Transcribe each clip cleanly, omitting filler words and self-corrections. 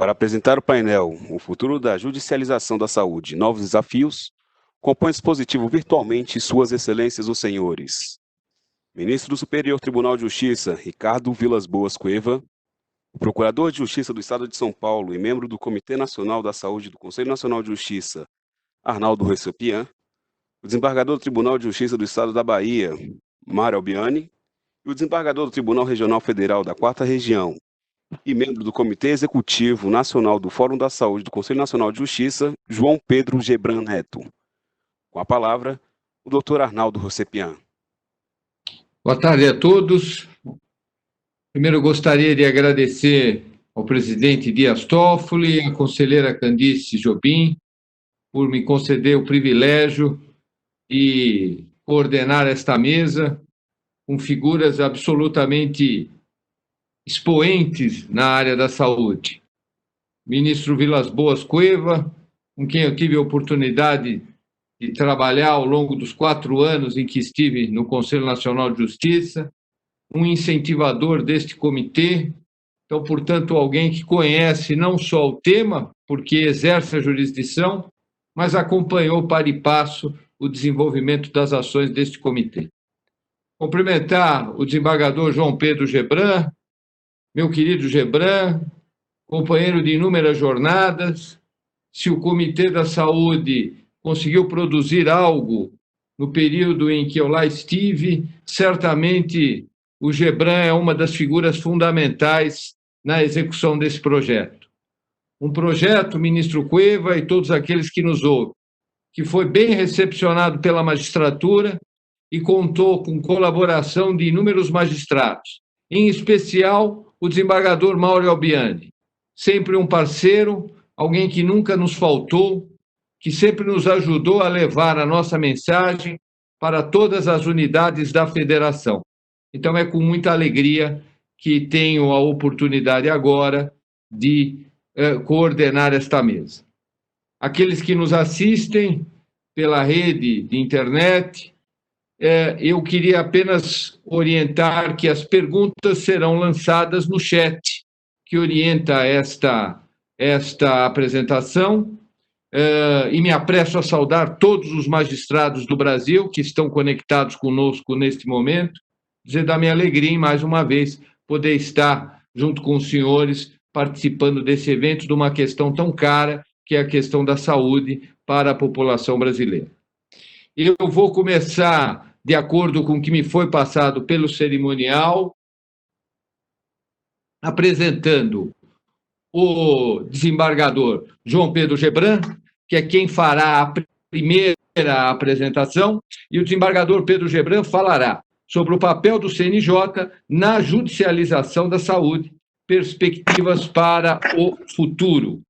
Para apresentar o painel O Futuro da Judicialização da Saúde, Novos Desafios, compõe dispositivo virtualmente Suas Excelências os Senhores. Ministro do Superior Tribunal de Justiça, Ricardo Vilas Boas Cueva, o Procurador de Justiça do Estado de São Paulo e membro do Comitê Nacional da Saúde do Conselho Nacional de Justiça, Arnaldo Rossepian, o desembargador do Tribunal de Justiça do Estado da Bahia, Mário Albiani, e o desembargador do Tribunal Regional Federal da 4ª Região, e membro do Comitê Executivo Nacional do Fórum da Saúde do Conselho Nacional de Justiça, João Pedro Gebran Neto. Com a palavra, o doutor Arnaldo Rossepian. Boa tarde a todos. Primeiro, eu gostaria de agradecer ao presidente Dias Toffoli e à conselheira Candice Jobim por me conceder o privilégio de coordenar esta mesa com figuras absolutamente expoentes na área da saúde. Ministro Vilas Boas Cueva, com quem eu tive a oportunidade de trabalhar ao longo dos 4 anos em que estive no Conselho Nacional de Justiça, um incentivador deste comitê, então, portanto, alguém que conhece não só o tema, porque exerce a jurisdição, mas acompanhou para e passo o desenvolvimento das ações deste comitê. Cumprimentar o desembargador João Pedro Gebran, meu querido Gebran, companheiro de inúmeras jornadas. Se o Comitê da Saúde conseguiu produzir algo no período em que eu lá estive, certamente o Gebran é uma das figuras fundamentais na execução desse projeto. Um projeto, ministro Cueva e todos aqueles que nos ouvem, que foi bem recepcionado pela magistratura e contou com colaboração de inúmeros magistrados, em especial o desembargador Mário Albiani, sempre um parceiro, alguém que nunca nos faltou, que sempre nos ajudou a levar a nossa mensagem para todas as unidades da federação. Então, é com muita alegria que tenho a oportunidade agora de coordenar esta mesa. Aqueles que nos assistem pela rede de internet, eu queria apenas orientar que as perguntas serão lançadas no chat, que orienta esta apresentação, e me apresso a saudar todos os magistrados do Brasil que estão conectados conosco neste momento, dizer da minha alegria em, mais uma vez, poder estar junto com os senhores participando desse evento de uma questão tão cara, que é a questão da saúde para a população brasileira. Eu vou começar de acordo com o que me foi passado pelo cerimonial, apresentando o desembargador João Pedro Gebran, que é quem fará a primeira apresentação, e o desembargador Pedro Gebran falará sobre o papel do CNJ na judicialização da saúde, perspectivas para o futuro.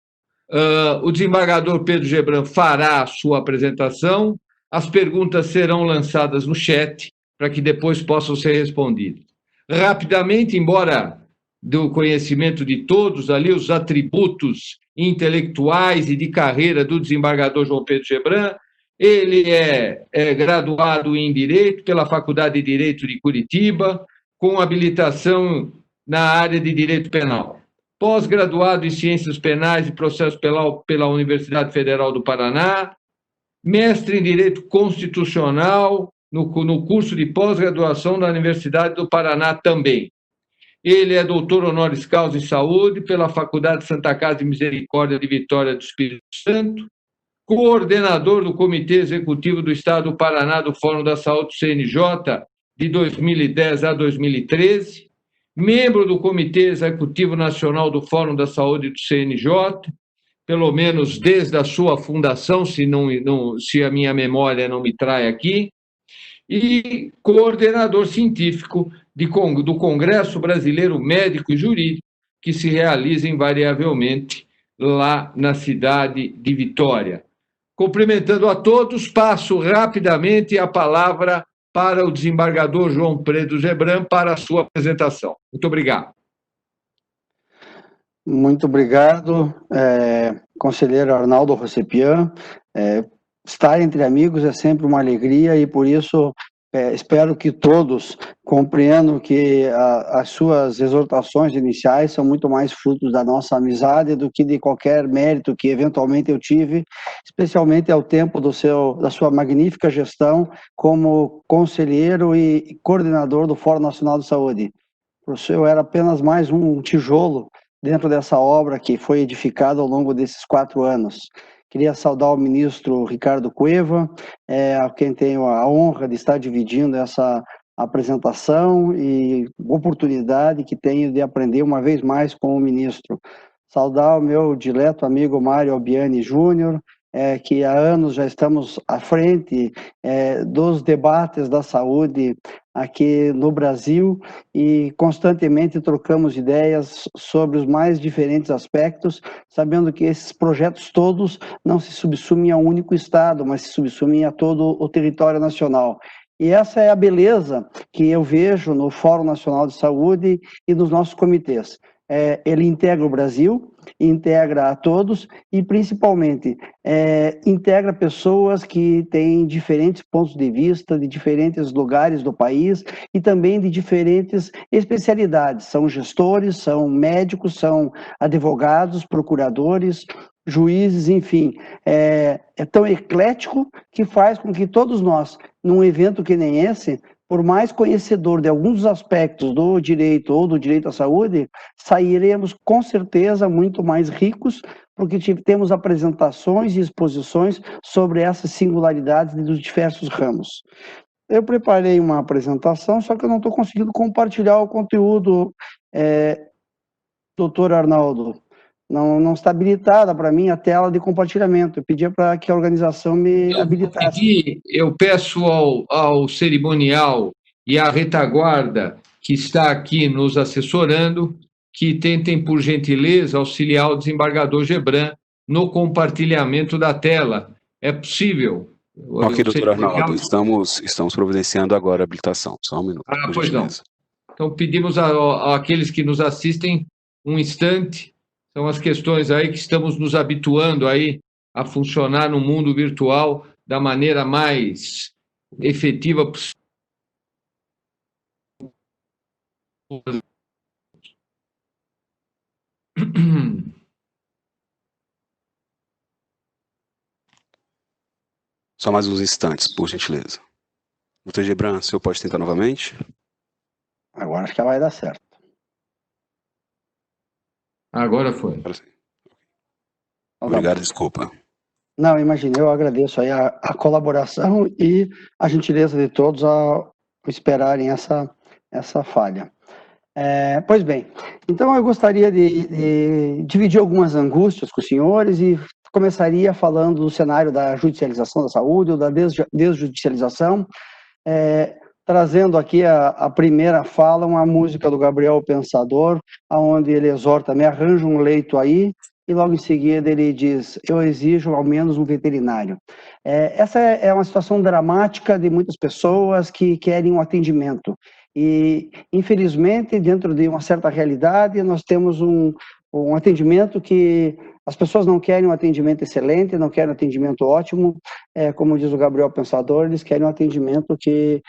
O desembargador Pedro Gebran fará a sua apresentação, as perguntas serão lançadas no chat, para que depois possam ser respondidas. Rapidamente, embora do conhecimento de todos ali, os atributos intelectuais e de carreira do desembargador João Pedro Gebran, ele é graduado em Direito pela Faculdade de Direito de Curitiba, com habilitação na área de Direito Penal. Pós-graduado em Ciências Penais e Processo Penal pela Universidade Federal do Paraná, mestre em Direito Constitucional no curso de pós-graduação da Universidade do Paraná também. Ele é doutor honoris causa em Saúde pela Faculdade Santa Casa de Misericórdia de Vitória do Espírito Santo, coordenador do Comitê Executivo do Estado do Paraná do Fórum da Saúde CNJ de 2010 a 2013, membro do Comitê Executivo Nacional do Fórum da Saúde do CNJ, pelo menos desde a sua fundação, se a minha memória não me trai aqui, e coordenador científico do Congresso Brasileiro Médico e Jurídico, que se realiza invariavelmente lá na cidade de Vitória. Cumprimentando a todos, passo rapidamente a palavra para o desembargador João Pedro Gebran para a sua apresentação. Muito obrigado. Muito obrigado, conselheiro Arnaldo Rossepian. Estar entre amigos é sempre uma alegria e, por isso, espero que todos compreendam que as suas exortações iniciais são muito mais frutos da nossa amizade do que de qualquer mérito que eventualmente eu tive, especialmente ao tempo da sua magnífica gestão como conselheiro e coordenador do Fórum Nacional de Saúde. O senhor era apenas mais um tijolo dentro dessa obra que foi edificada ao longo desses 4 anos. Queria saudar o ministro Ricardo Cueva, a quem tenho a honra de estar dividindo essa apresentação e oportunidade que tenho de aprender uma vez mais com o ministro. Saudar o meu dileto amigo Mário Albiani Júnior, que há anos já estamos à frente dos debates da saúde aqui no Brasil e constantemente trocamos ideias sobre os mais diferentes aspectos, sabendo que esses projetos todos não se subsumem a um único estado, mas se subsumem a todo o território nacional. E essa é a beleza que eu vejo no Fórum Nacional de Saúde e nos nossos comitês. Ele integra o Brasil, integra a todos e, principalmente, integra pessoas que têm diferentes pontos de vista, de diferentes lugares do país e também de diferentes especialidades. São gestores, são médicos, são advogados, procuradores, juízes, enfim. É tão eclético que faz com que todos nós, num evento que nem esse, por mais conhecedor de alguns aspectos do direito ou do direito à saúde, sairemos com certeza muito mais ricos, porque temos apresentações e exposições sobre essas singularidades dos diversos ramos. Eu preparei uma apresentação, só que eu não estou conseguindo compartilhar o conteúdo, doutor Arnaldo. Não está habilitada para mim a tela de compartilhamento. Eu pedia para que a organização me habilitasse. Eu peço ao cerimonial e à retaguarda que está aqui nos assessorando que tentem, por gentileza, auxiliar o desembargador Gebran no compartilhamento da tela. É possível? Ok, doutor Arnaldo, estamos providenciando agora a habilitação. Só um minuto. Pois não. Então, pedimos àqueles que nos assistem um instante. São as questões aí que estamos nos habituando aí a funcionar no mundo virtual da maneira mais efetiva possível. Só mais uns instantes, por gentileza. Doutor Gebran, o senhor pode tentar novamente? Agora acho que vai dar certo. Agora foi. Obrigado, desculpa. Não, imagine, eu agradeço aí a colaboração e a gentileza de todos ao esperarem essa falha. Pois bem, então eu gostaria de dividir algumas angústias com os senhores e começaria falando do cenário da judicialização da saúde ou da desjudicialização, trazendo aqui a primeira fala, uma música do Gabriel Pensador, onde ele exorta, me arranja um leito aí, e logo em seguida ele diz, eu exijo ao menos um veterinário. Essa é uma situação dramática de muitas pessoas que querem um atendimento. E, infelizmente, dentro de uma certa realidade, nós temos um atendimento que as pessoas não querem um atendimento excelente, não querem um atendimento ótimo, como diz o Gabriel Pensador, eles querem um atendimento que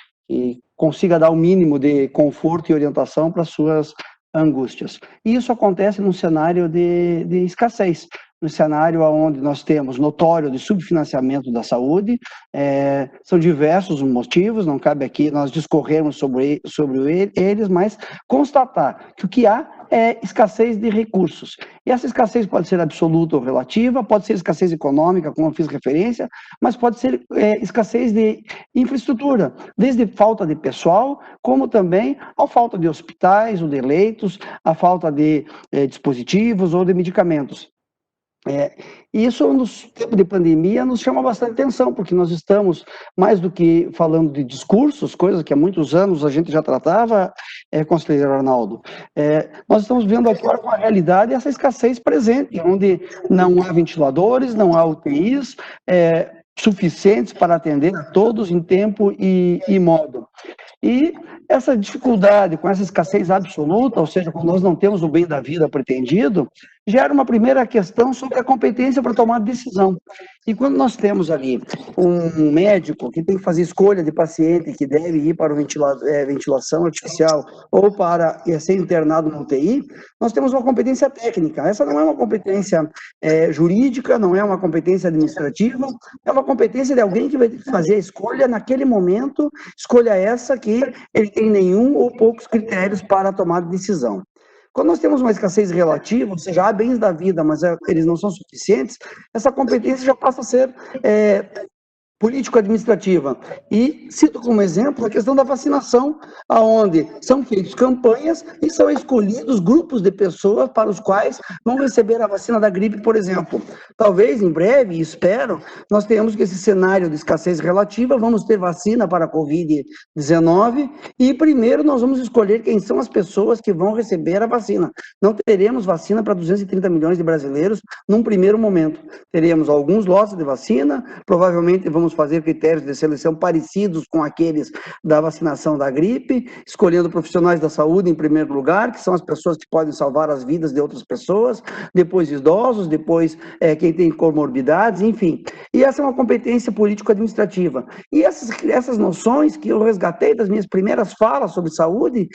consiga dar o mínimo de conforto e orientação para suas angústias. E isso acontece num cenário de escassez, no cenário onde nós temos notório de subfinanciamento da saúde, são diversos os motivos, não cabe aqui nós discorrermos sobre eles, mas constatar que o que há é escassez de recursos. E essa escassez pode ser absoluta ou relativa, pode ser escassez econômica, como eu fiz referência, mas pode ser escassez de infraestrutura, desde falta de pessoal, como também a falta de hospitais ou de leitos, a falta de dispositivos ou de medicamentos. Isso, no tempo de pandemia, nos chama bastante atenção, porque nós estamos, mais do que falando de discursos, coisas que há muitos anos a gente já tratava, conselheiro Arnaldo, nós estamos vendo agora com a realidade essa escassez presente, onde não há ventiladores, não há UTIs suficientes para atender a todos em tempo e modo. E essa dificuldade, com essa escassez absoluta, ou seja, quando nós não temos o bem da vida pretendido, gera uma primeira questão sobre a competência para tomar decisão. E quando nós temos ali um médico que tem que fazer escolha de paciente que deve ir para ventilação artificial ou para ser internado no UTI, nós temos uma competência técnica. Essa não é uma competência jurídica, não é uma competência administrativa, é uma competência de alguém que vai fazer a escolha naquele momento, escolha essa que ele tem nenhum ou poucos critérios para tomar decisão. Quando nós temos uma escassez relativa, ou seja, há bens da vida, mas eles não são suficientes, essa competência já passa a ser político-administrativa. E cito como exemplo a questão da vacinação, onde são feitas campanhas e são escolhidos grupos de pessoas para os quais vão receber a vacina da gripe, por exemplo. Talvez em breve, espero, nós tenhamos que esse cenário de escassez relativa, vamos ter vacina para a Covid-19 e primeiro nós vamos escolher quem são as pessoas que vão receber a vacina. Não teremos vacina para 230 milhões de brasileiros num primeiro momento. Teremos alguns lotes de vacina, provavelmente vamos fazer critérios de seleção parecidos com aqueles da vacinação da gripe, escolhendo profissionais da saúde em primeiro lugar, que são as pessoas que podem salvar as vidas de outras pessoas, depois idosos, depois quem tem comorbidades, enfim. E essa é uma competência político-administrativa. E essas noções que eu resgatei das minhas primeiras falas sobre saúde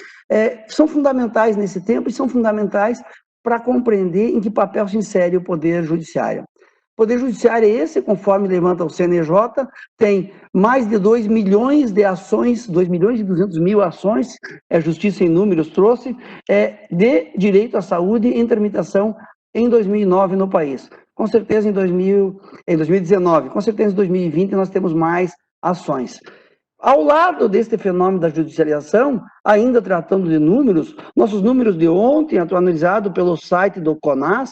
são fundamentais nesse tempo e são fundamentais para compreender em que papel se insere o Poder Judiciário. O Poder Judiciário é esse, conforme levanta o CNJ, tem mais de 2 milhões de ações, 2 milhões e 200 mil ações, a Justiça em Números trouxe, de direito à saúde em tramitação em 2009 no país. Com certeza em 2019, com certeza em 2020 nós temos mais ações. Ao lado deste fenômeno da judicialização, ainda tratando de números, nossos números de ontem, atualizado pelo site do CONAS,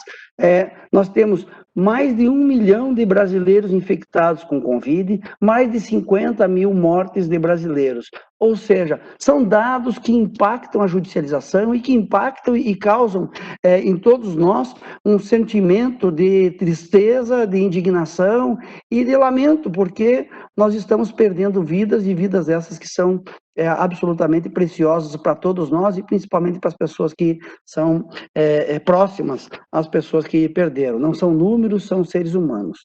nós temos mais de 1 milhão de brasileiros infectados com Covid, mais de 50 mil mortes de brasileiros. Ou seja, são dados que impactam a judicialização e que impactam e causam em todos nós um sentimento de tristeza, de indignação e de lamento, porque nós estamos perdendo vidas e vidas essas que são absolutamente preciosas para todos nós e principalmente para as pessoas que são próximas às pessoas que perderam. Não são números, são seres humanos.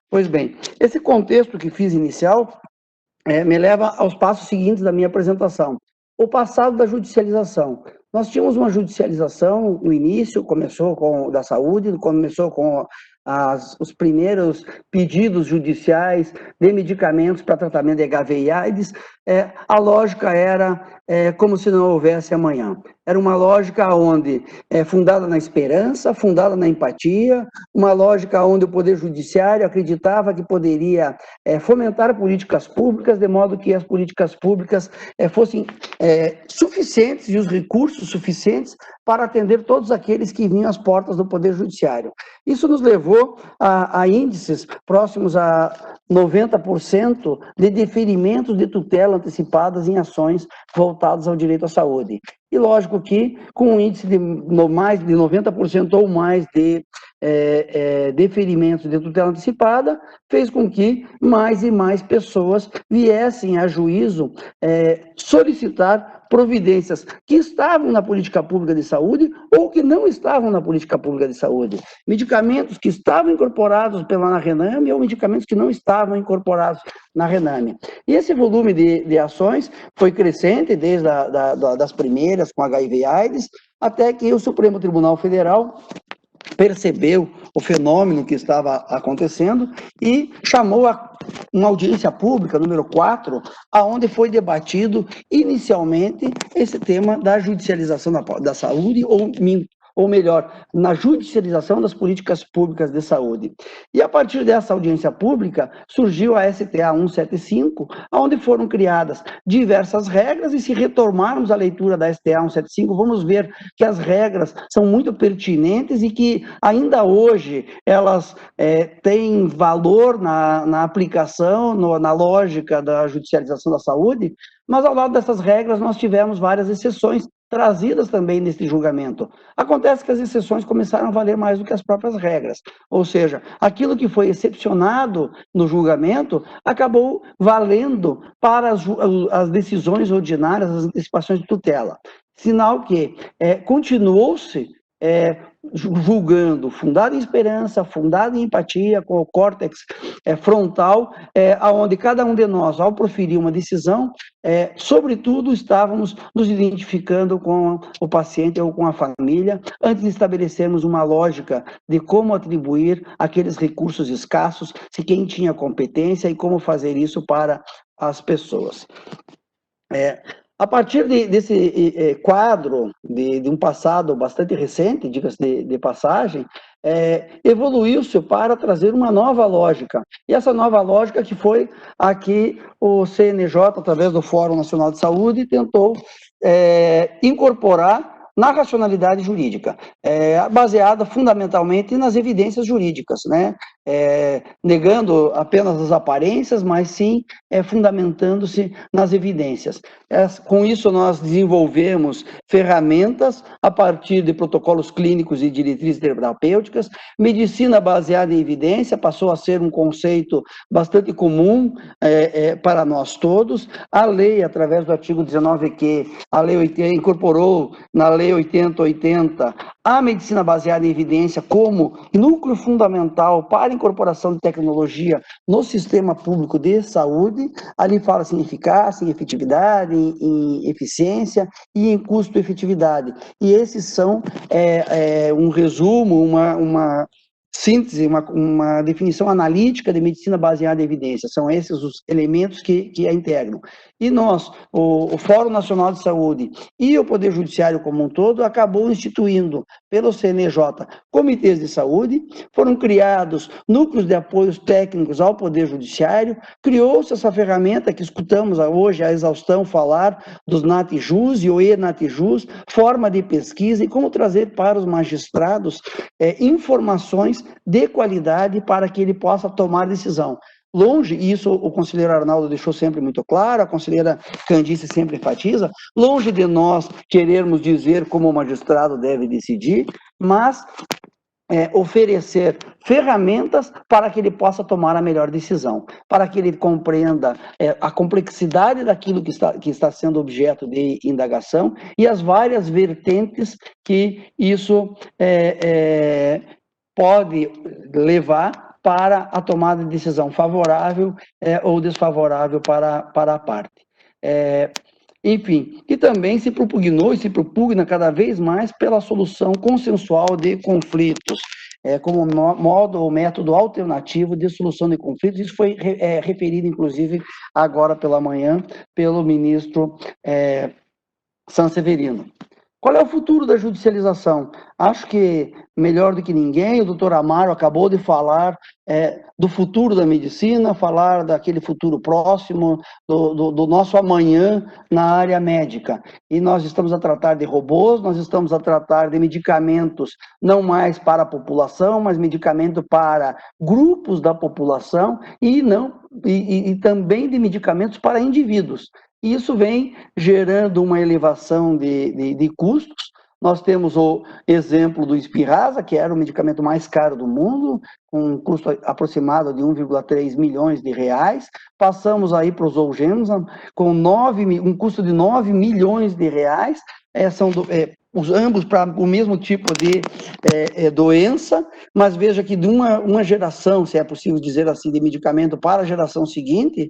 Pois bem, esse contexto que fiz inicial me leva aos passos seguintes da minha apresentação. O passado da judicialização. Nós tínhamos uma judicialização no início, começou com da saúde, começou com os primeiros pedidos judiciais de medicamentos para tratamento de HIV e AIDS. A lógica era como se não houvesse amanhã. Era uma lógica onde fundada na esperança, fundada na empatia, uma lógica onde o Poder Judiciário acreditava que poderia fomentar políticas públicas, de modo que as políticas públicas fossem suficientes e os recursos suficientes para atender todos aqueles que vinham às portas do Poder Judiciário. Isso nos levou a índices próximos a 90% de deferimentos de tutela antecipadas em ações voltadas ao direito à saúde. E lógico que com um índice de mais de 90% ou mais de deferimentos de tutela antecipada, fez com que mais e mais pessoas viessem a juízo solicitar providências que estavam na política pública de saúde ou que não estavam na política pública de saúde. Medicamentos que estavam incorporados pela Rename ou medicamentos que não estavam incorporados na Rename. E esse volume de ações foi crescente desde das primeiras com HIV e AIDS, até que o Supremo Tribunal Federal percebeu o fenômeno que estava acontecendo e chamou uma audiência pública, número 4, aonde foi debatido inicialmente esse tema da judicialização da saúde, ou melhor, na judicialização das políticas públicas de saúde. E a partir dessa audiência pública, surgiu a STA 175, onde foram criadas diversas regras, e se retomarmos a leitura da STA 175, vamos ver que as regras são muito pertinentes e que ainda hoje elas têm valor na aplicação, na lógica da judicialização da saúde, mas ao lado dessas regras nós tivemos várias exceções, trazidas também nesse julgamento. Acontece que as exceções começaram a valer mais do que as próprias regras, ou seja, aquilo que foi excepcionado no julgamento acabou valendo para as decisões ordinárias, as antecipações de tutela. Sinal que continuou-se julgando, fundado em esperança, fundado em empatia, com o córtex frontal, onde cada um de nós, ao proferir uma decisão, sobretudo estávamos nos identificando com o paciente ou com a família, antes de estabelecermos uma lógica de como atribuir aqueles recursos escassos, se quem tinha competência e como fazer isso para as pessoas. A partir desse quadro de um passado bastante recente, diga-se de passagem, evoluiu-se para trazer uma nova lógica. E essa nova lógica que foi a que o CNJ, através do Fórum Nacional de Saúde, tentou incorporar na racionalidade jurídica, baseada fundamentalmente nas evidências jurídicas, né? Negando apenas as aparências, mas sim fundamentando-se nas evidências. Com isso, nós desenvolvemos ferramentas a partir de protocolos clínicos e diretrizes terapêuticas. Medicina baseada em evidência passou a ser um conceito bastante comum para nós todos. A lei, através do artigo 19Q, a lei 80, incorporou na lei 8080 a medicina baseada em evidência como núcleo fundamental para a incorporação de tecnologia no sistema público de saúde. Ali fala-se em eficácia, em efetividade, em eficiência e em custo-efetividade. E esses são um resumo, uma síntese, uma definição analítica de medicina baseada em evidência. São esses os elementos que a integram. E nós, o Fórum Nacional de Saúde e o Poder Judiciário como um todo, acabou instituindo pelo CNJ comitês de saúde, foram criados núcleos de apoios técnicos ao Poder Judiciário, criou-se essa ferramenta que escutamos hoje a exaustão falar dos NATJUS e o e-NATJUS, forma de pesquisa e como trazer para os magistrados informações de qualidade para que ele possa tomar decisão. Longe, e isso o conselheiro Arnaldo deixou sempre muito claro, a conselheira Candice sempre enfatiza, longe de nós querermos dizer como o magistrado deve decidir, mas oferecer ferramentas para que ele possa tomar a melhor decisão, para que ele compreenda a complexidade daquilo que está sendo objeto de indagação e as várias vertentes que isso pode levar para a tomada de decisão favorável ou desfavorável para a parte. Enfim, e também se propugnou e se propugna cada vez mais pela solução consensual de conflitos, como modo ou método alternativo de solução de conflitos. Isso foi referido, inclusive, agora pela manhã, pelo ministro Sanseverino. Qual é o futuro da judicialização? Acho que, melhor do que ninguém, o doutor Amaro acabou de falar do futuro da medicina, falar daquele futuro próximo, do nosso amanhã na área médica. E nós estamos a tratar de robôs, nós estamos a tratar de medicamentos não mais para a população, mas medicamento para grupos da população e também de medicamentos para indivíduos. Isso vem gerando uma elevação de custos. Nós temos o exemplo do Spinraza, que era o medicamento mais caro do mundo, com um custo aproximado de 1,3 milhões de reais. Passamos aí para os Zolgensma, com um custo de 9 milhões de reais. São ambos para o mesmo tipo de doença, mas veja que de uma geração, se é possível dizer assim, de medicamento para a geração seguinte,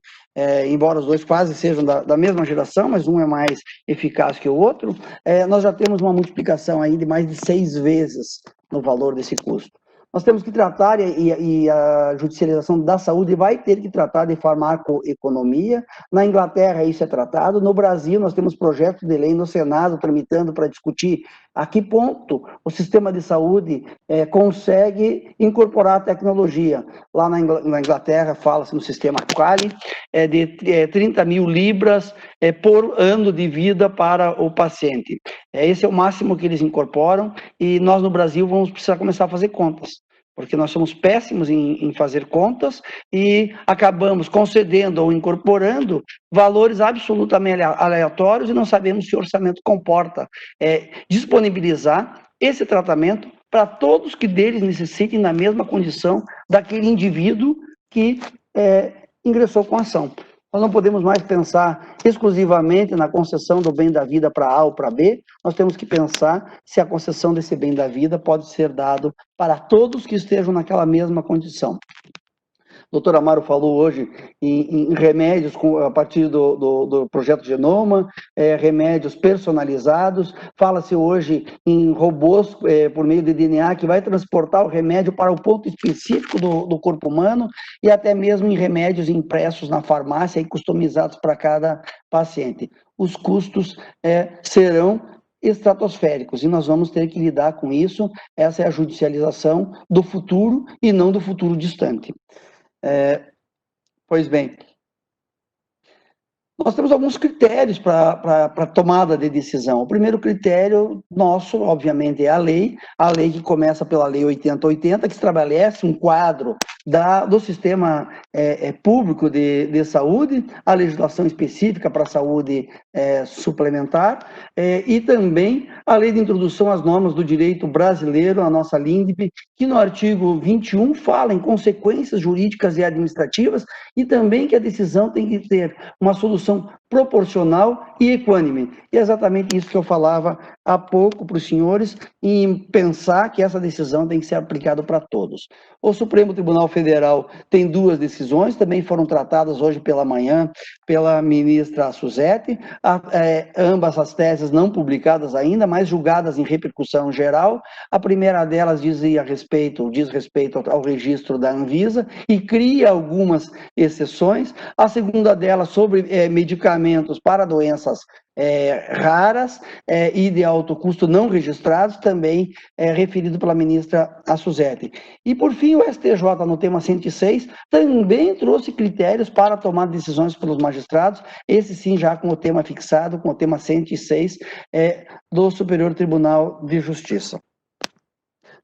embora os dois quase sejam da mesma geração, mas um é mais eficaz que o outro, nós já temos uma multiplicação aí de mais de 6 vezes no valor desse custo. Nós temos que tratar, e a judicialização da saúde vai ter que tratar de farmacoeconomia. Na Inglaterra isso é tratado, no Brasil nós temos projetos de lei no Senado tramitando para discutir a que ponto o sistema de saúde consegue incorporar a tecnologia. Lá na Inglaterra fala-se no sistema Quali, de 30 mil libras por ano de vida para o paciente. Esse é o máximo que eles incorporam e nós no Brasil vamos precisar começar a fazer contas, porque nós somos péssimos em fazer contas e acabamos concedendo ou incorporando valores absolutamente aleatórios e não sabemos se o orçamento comporta disponibilizar esse tratamento para todos que deles necessitem na mesma condição daquele indivíduo que ingressou com a ação. Nós não podemos mais pensar exclusivamente na concessão do bem da vida para A ou para B, nós temos que pensar se a concessão desse bem da vida pode ser dado para todos que estejam naquela mesma condição. O doutor Amaro falou hoje em remédios a partir do projeto Genoma, remédios personalizados, fala-se hoje em robôs por meio de DNA que vai transportar o remédio para o ponto específico do corpo humano e até mesmo em remédios impressos na farmácia e customizados para cada paciente. Os custos serão estratosféricos e nós vamos ter que lidar com isso. Essa é a judicialização do futuro e não do futuro distante. Pois bem, nós temos alguns critérios para tomada de decisão. O primeiro critério nosso, obviamente, é a lei que começa pela Lei 8080, que estabelece um quadro do sistema público de saúde, a legislação específica para a saúde suplementar, e também a Lei de Introdução às Normas do Direito Brasileiro, a nossa LINDB, que no artigo 21 fala em consequências jurídicas e administrativas, e também que a decisão tem que ter uma solução proporcional e equânime. E é exatamente isso que eu falava há pouco para os senhores, em pensar que essa decisão tem que ser aplicada para todos. O Supremo Tribunal Federal tem duas decisões, também foram tratadas hoje pela manhã pela ministra Suzete, ambas as teses não publicadas ainda, mas julgadas em repercussão geral. A primeira delas diz respeito ao registro da Anvisa e cria algumas exceções. A segunda delas sobre medicamentos para doenças raras e de alto custo não registrados, também referido pela ministra Suzete. E, por fim, o STJ, no tema 106, também trouxe critérios para tomar decisões pelos magistrados, esse sim já com o tema fixado, com o tema 106 do Superior Tribunal de Justiça.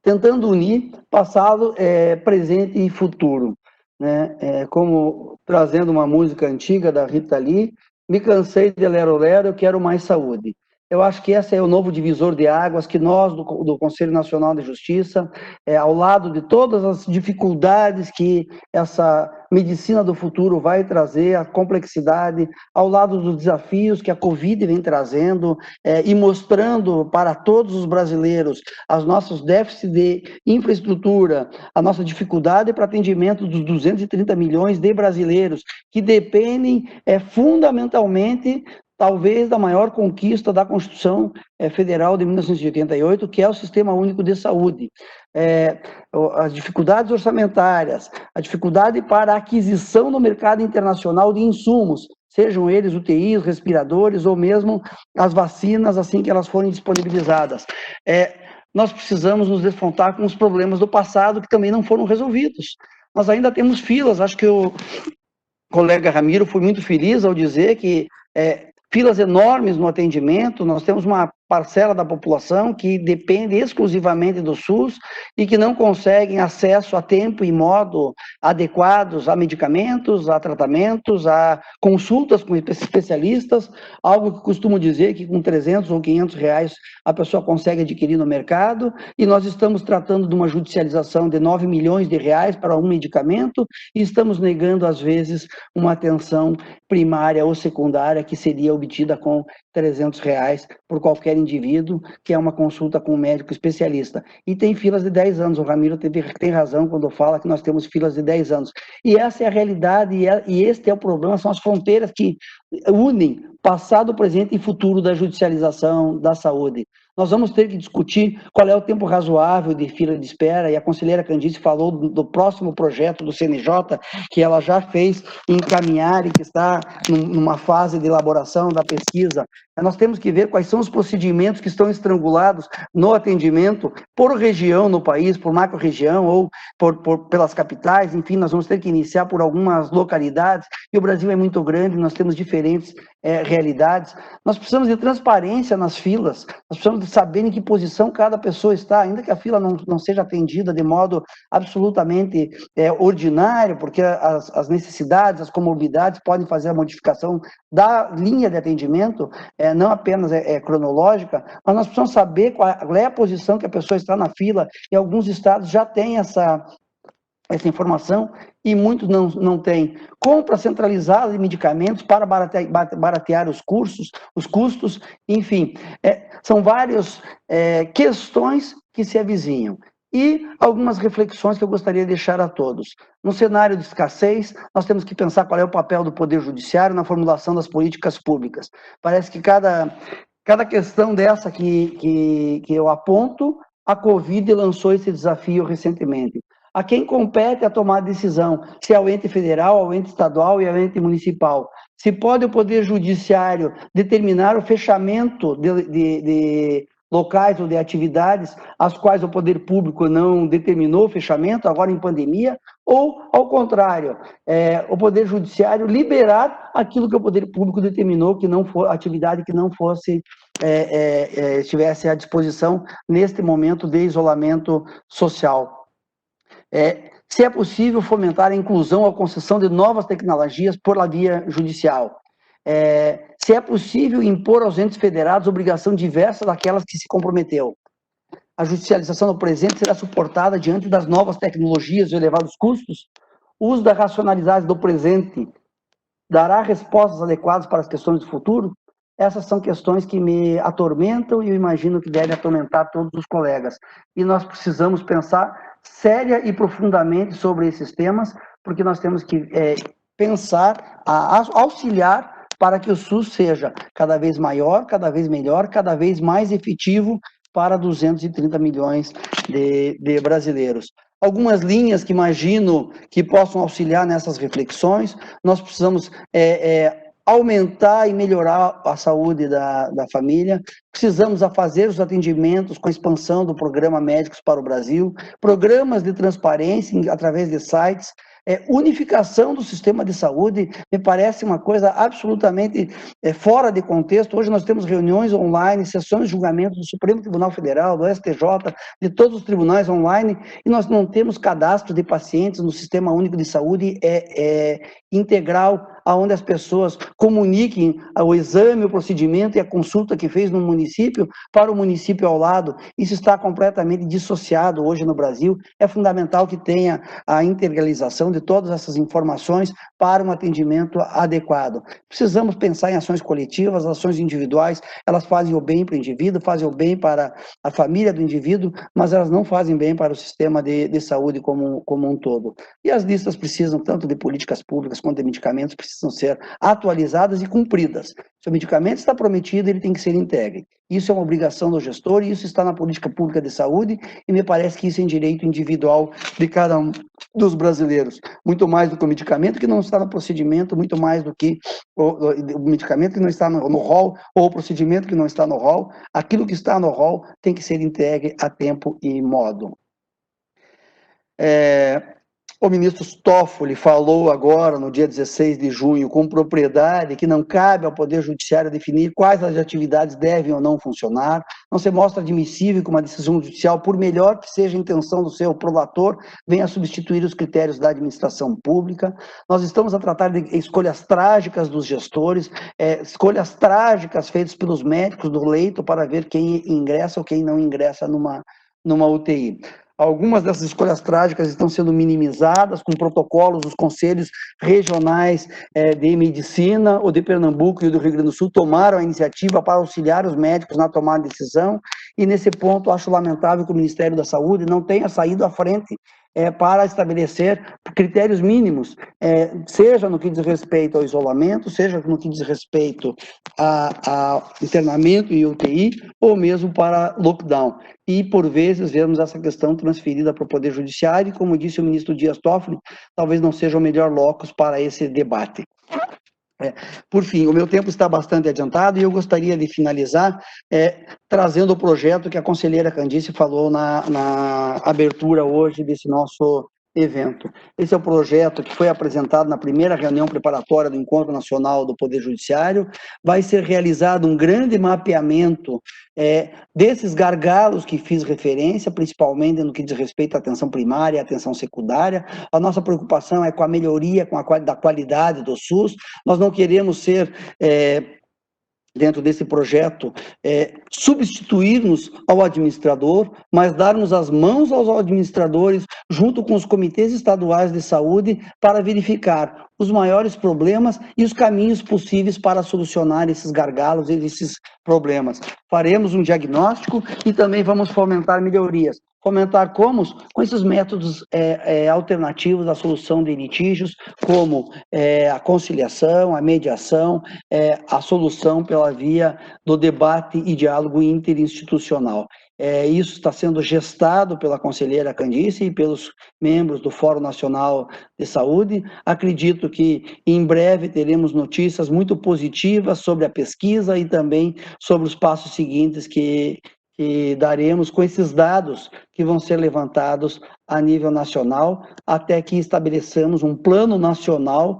Tentando unir passado, presente e futuro, né? Como trazendo uma música antiga da Rita Lee, me cansei de lero-lero, eu quero mais saúde. Eu acho que esse é o novo divisor de águas que nós, do Conselho Nacional de Justiça, ao lado de todas as dificuldades que essa medicina do futuro vai trazer, a complexidade, ao lado dos desafios que a Covid vem trazendo e mostrando para todos os brasileiros os nossos déficits de infraestrutura, a nossa dificuldade para atendimento dos 230 milhões de brasileiros que dependem fundamentalmente talvez da maior conquista da Constituição Federal de 1988, que é o Sistema Único de Saúde. As dificuldades orçamentárias, a dificuldade para a aquisição no mercado internacional de insumos, sejam eles UTIs, respiradores ou mesmo as vacinas assim que elas forem disponibilizadas. Nós precisamos nos defrontar com os problemas do passado que também não foram resolvidos. Nós ainda temos filas, acho que o colega Ramiro foi muito feliz ao dizer que filas enormes no atendimento, nós temos uma parcela da população que depende exclusivamente do SUS e que não conseguem acesso a tempo e modo adequados a medicamentos, a tratamentos, a consultas com especialistas, algo que costumo dizer que com 300 ou 500 reais a pessoa consegue adquirir no mercado, e nós estamos tratando de uma judicialização de 9 milhões de reais para um medicamento e estamos negando, às vezes, uma atenção primária ou secundária que seria obtida com 300 reais por qualquer indivíduo, que é uma consulta com um médico especialista. E tem filas de 10 anos, o Ramiro tem razão quando fala que nós temos filas de 10 anos. E essa é a realidade, e este é o problema, são as fronteiras que unem passado, presente e futuro da judicialização da saúde. Nós vamos ter que discutir qual é o tempo razoável de fila de espera, e a conselheira Candice falou do próximo projeto do CNJ, que ela já fez encaminhar e que está numa fase de elaboração da pesquisa Nós temos que ver quais são os procedimentos que estão estrangulados no atendimento por região no país, por macro-região ou pelas capitais, enfim, nós vamos ter que iniciar por algumas localidades, e o Brasil é muito grande, nós temos diferentes realidades. Nós precisamos de transparência nas filas, nós precisamos de saber em que posição cada pessoa está, ainda que a fila não seja atendida de modo absolutamente ordinário, porque as necessidades, as comorbidades podem fazer a modificação da linha de atendimento, não apenas cronológica, mas nós precisamos saber qual é a posição que a pessoa está na fila, e alguns estados já têm essa informação e muitos não têm. Compra centralizada de medicamentos para baratear os custos, enfim, são várias questões que se avizinham. E algumas reflexões que eu gostaria de deixar a todos. No cenário de escassez, nós temos que pensar qual é o papel do Poder Judiciário na formulação das políticas públicas. Parece que cada questão dessa que eu aponto, a Covid lançou esse desafio recentemente. A quem compete a tomar a decisão, se é o ente federal, ao ente estadual e ao ente municipal. Se pode o Poder Judiciário determinar o fechamento de locais ou de atividades as quais o poder público não determinou o fechamento, agora em pandemia, ou, ao contrário, o Poder Judiciário liberar aquilo que o poder público determinou que não for atividade que não fosse, estivesse à disposição neste momento de isolamento social. Se é possível fomentar a inclusão ou a concessão de novas tecnologias por via judicial. Se é possível impor aos entes federados obrigação diversa daquelas que se comprometeu. A judicialização do presente será suportada diante das novas tecnologias e elevados custos. O uso da racionalidade do presente dará respostas adequadas para as questões do futuro? Essas são questões que me atormentam e eu imagino que devem atormentar todos os colegas. E nós precisamos pensar séria e profundamente sobre esses temas, porque nós temos que pensar, auxiliar para que o SUS seja cada vez maior, cada vez melhor, cada vez mais efetivo para 230 milhões de brasileiros. Algumas linhas que imagino que possam auxiliar nessas reflexões, nós precisamos aumentar e melhorar a saúde da família, precisamos fazer os atendimentos com a expansão do programa Médicos para o Brasil, programas de transparência através de sites, unificação do sistema de saúde, me parece uma coisa absolutamente fora de contexto. Hoje nós temos reuniões online, sessões de julgamento do Supremo Tribunal Federal, do STJ, de todos os tribunais online, e nós não temos cadastro de pacientes no Sistema Único de Saúde integral, onde as pessoas comuniquem o exame, o procedimento e a consulta que fez no município para o município ao lado. Isso está completamente dissociado hoje no Brasil. É fundamental que tenha a integralização de todas essas informações para um atendimento adequado. Precisamos pensar em ações coletivas, ações individuais, elas fazem o bem para o indivíduo, fazem o bem para a família do indivíduo, mas elas não fazem bem para o sistema de saúde como um todo. E as listas precisam, tanto de políticas públicas quanto de medicamentos, precisam ser atualizadas e cumpridas. Se o medicamento está prometido, ele tem que ser entregue. Isso é uma obrigação do gestor e isso está na política pública de saúde e me parece que isso é um direito individual de cada um dos brasileiros. Muito mais do que o medicamento que não está no procedimento, muito mais do que o medicamento que não está no rol ou o procedimento que não está no rol. Aquilo que está no rol tem que ser entregue a tempo e modo. O ministro Toffoli falou agora, no dia 16 de junho, com propriedade, que não cabe ao Poder Judiciário definir quais as atividades devem ou não funcionar. Não se mostra admissível que uma decisão judicial, por melhor que seja a intenção do seu prolator, venha a substituir os critérios da administração pública. Nós estamos a tratar de escolhas trágicas dos gestores, escolhas trágicas feitas pelos médicos do leito para ver quem ingressa ou quem não ingressa numa UTI. Algumas dessas escolhas trágicas estão sendo minimizadas com protocolos dos conselhos regionais de medicina. O de Pernambuco e o do Rio Grande do Sul tomaram a iniciativa para auxiliar os médicos na tomada de decisão, e nesse ponto acho lamentável que o Ministério da Saúde não tenha saído à frente para estabelecer critérios mínimos, seja no que diz respeito ao isolamento, seja no que diz respeito a internamento e UTI, ou mesmo para lockdown. E, por vezes, vemos essa questão transferida para o Poder Judiciário, e, como disse o ministro Dias Toffoli, talvez não seja o melhor locus para esse debate. Por fim, o meu tempo está bastante adiantado e eu gostaria de finalizar trazendo o projeto que a conselheira Candice falou na abertura hoje desse nosso evento. Esse é o projeto que foi apresentado na primeira reunião preparatória do Encontro Nacional do Poder Judiciário. Vai ser realizado um grande mapeamento desses gargalos que fiz referência, principalmente no que diz respeito à atenção primária e à atenção secundária. A nossa preocupação é com a melhoria da qualidade do SUS. Nós não queremos ser, dentro desse projeto, substituir-nos ao administrador, mas darmos as mãos aos administradores, junto com os comitês estaduais de saúde, para verificar os maiores problemas e os caminhos possíveis para solucionar esses gargalos e esses problemas. Faremos um diagnóstico e também vamos fomentar melhorias. Fomentar como? Com esses métodos alternativos à solução de litígios, como a conciliação, a mediação, a solução pela via do debate e diálogo interinstitucional. Isso está sendo gestado pela conselheira Candice e pelos membros do Fórum Nacional de Saúde. Acredito que em breve teremos notícias muito positivas sobre a pesquisa e também sobre os passos seguintes que daremos com esses dados que vão ser levantados a nível nacional, até que estabeleçamos um plano nacional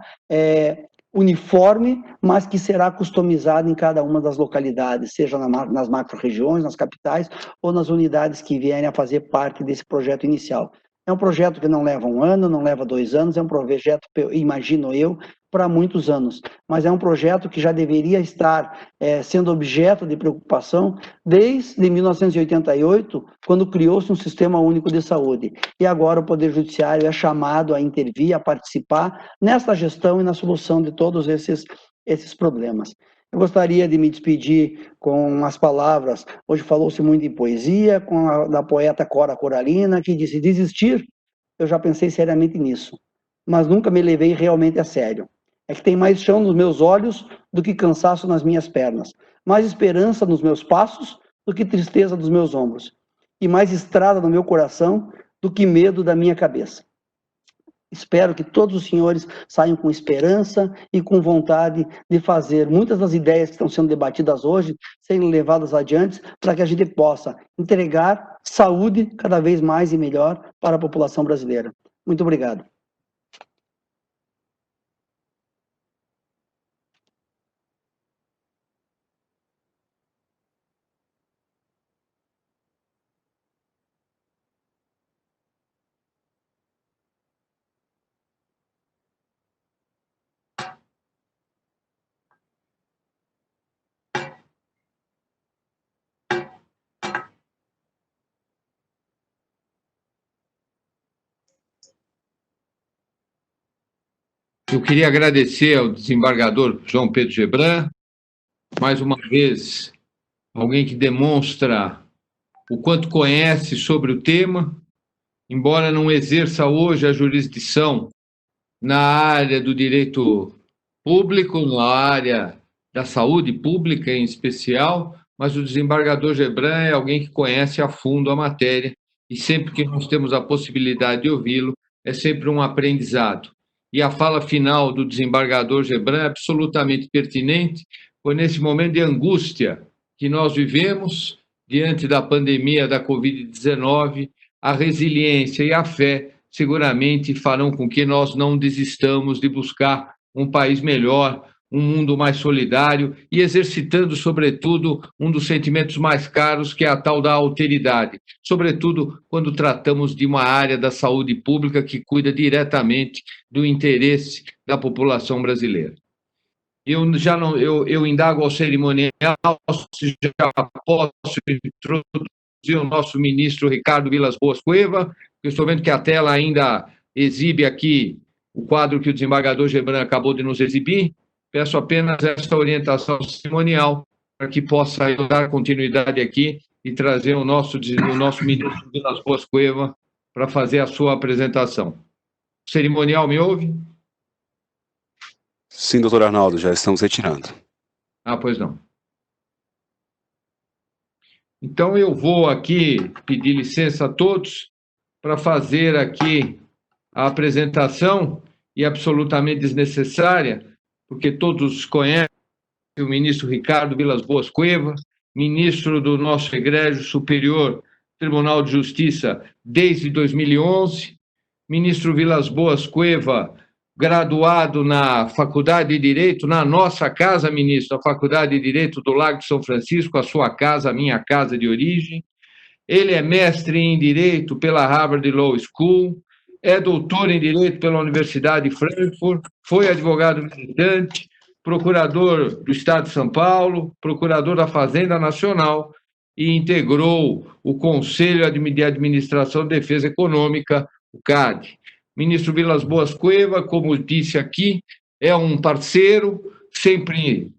uniforme, mas que será customizado em cada uma das localidades, seja nas macro-regiões, nas capitais, ou nas unidades que vierem a fazer parte desse projeto inicial. É um projeto que não leva 1 ano, não leva 2 anos, é um projeto, imagino eu, para muitos anos, mas é um projeto que já deveria estar sendo objeto de preocupação desde 1988, quando criou-se um Sistema Único de Saúde. E agora o Poder Judiciário é chamado a intervir, a participar nessa gestão e na solução de todos esses problemas. Eu gostaria de me despedir com as palavras, hoje falou-se muito em poesia, da poeta Cora Coralina, que disse: desistir, eu já pensei seriamente nisso, mas nunca me levei realmente a sério. É que tem mais chão nos meus olhos do que cansaço nas minhas pernas, mais esperança nos meus passos do que tristeza dos meus ombros, e mais estrada no meu coração do que medo da minha cabeça. Espero que todos os senhores saiam com esperança e com vontade de fazer muitas das ideias que estão sendo debatidas hoje serem levadas adiante, para que a gente possa entregar saúde cada vez mais e melhor para a população brasileira. Muito obrigado. Eu queria agradecer ao desembargador João Pedro Gebran, mais uma vez, alguém que demonstra o quanto conhece sobre o tema, embora não exerça hoje a jurisdição na área do direito público, na área da saúde pública em especial, mas o desembargador Gebran é alguém que conhece a fundo a matéria, e sempre que nós temos a possibilidade de ouvi-lo, é sempre um aprendizado. E a fala final do desembargador Gebran é absolutamente pertinente, pois nesse momento de angústia que nós vivemos, diante da pandemia da Covid-19, a resiliência e a fé seguramente farão com que nós não desistamos de buscar um país melhor, um mundo mais solidário e exercitando, sobretudo, um dos sentimentos mais caros, que é a tal da alteridade, sobretudo quando tratamos de uma área da saúde pública que cuida diretamente do interesse da população brasileira. Eu indago ao cerimonial se já posso introduzir o nosso ministro Ricardo Vilas Boas Cueva. Eu estou vendo que a tela ainda exibe aqui o quadro que o desembargador Gebran acabou de nos exibir. Peço apenas essa orientação cerimonial para que possa dar continuidade aqui e trazer o nosso ministro Vilas Boas Cueva para fazer a sua apresentação. O cerimonial me ouve? Sim, doutor Arnaldo, já estamos retirando. Pois não. Então, eu vou aqui pedir licença a todos para fazer aqui a apresentação, e absolutamente desnecessária, porque todos conhecem o ministro Ricardo Vilas Boas Cueva, ministro do nosso egrégio Superior Tribunal de Justiça desde 2011, ministro Vilas Boas Cueva, graduado na Faculdade de Direito, na nossa casa, ministro, a Faculdade de Direito do Lago de São Francisco, a sua casa, a minha casa de origem. Ele é mestre em Direito pela Harvard Law School, é doutor em Direito pela Universidade de Frankfurt, foi advogado militante, procurador do Estado de São Paulo, procurador da Fazenda Nacional e integrou o Conselho de Administração de Defesa Econômica, o CAD. Ministro Vilas Boas Cueva, como disse aqui, é um parceiro, sempre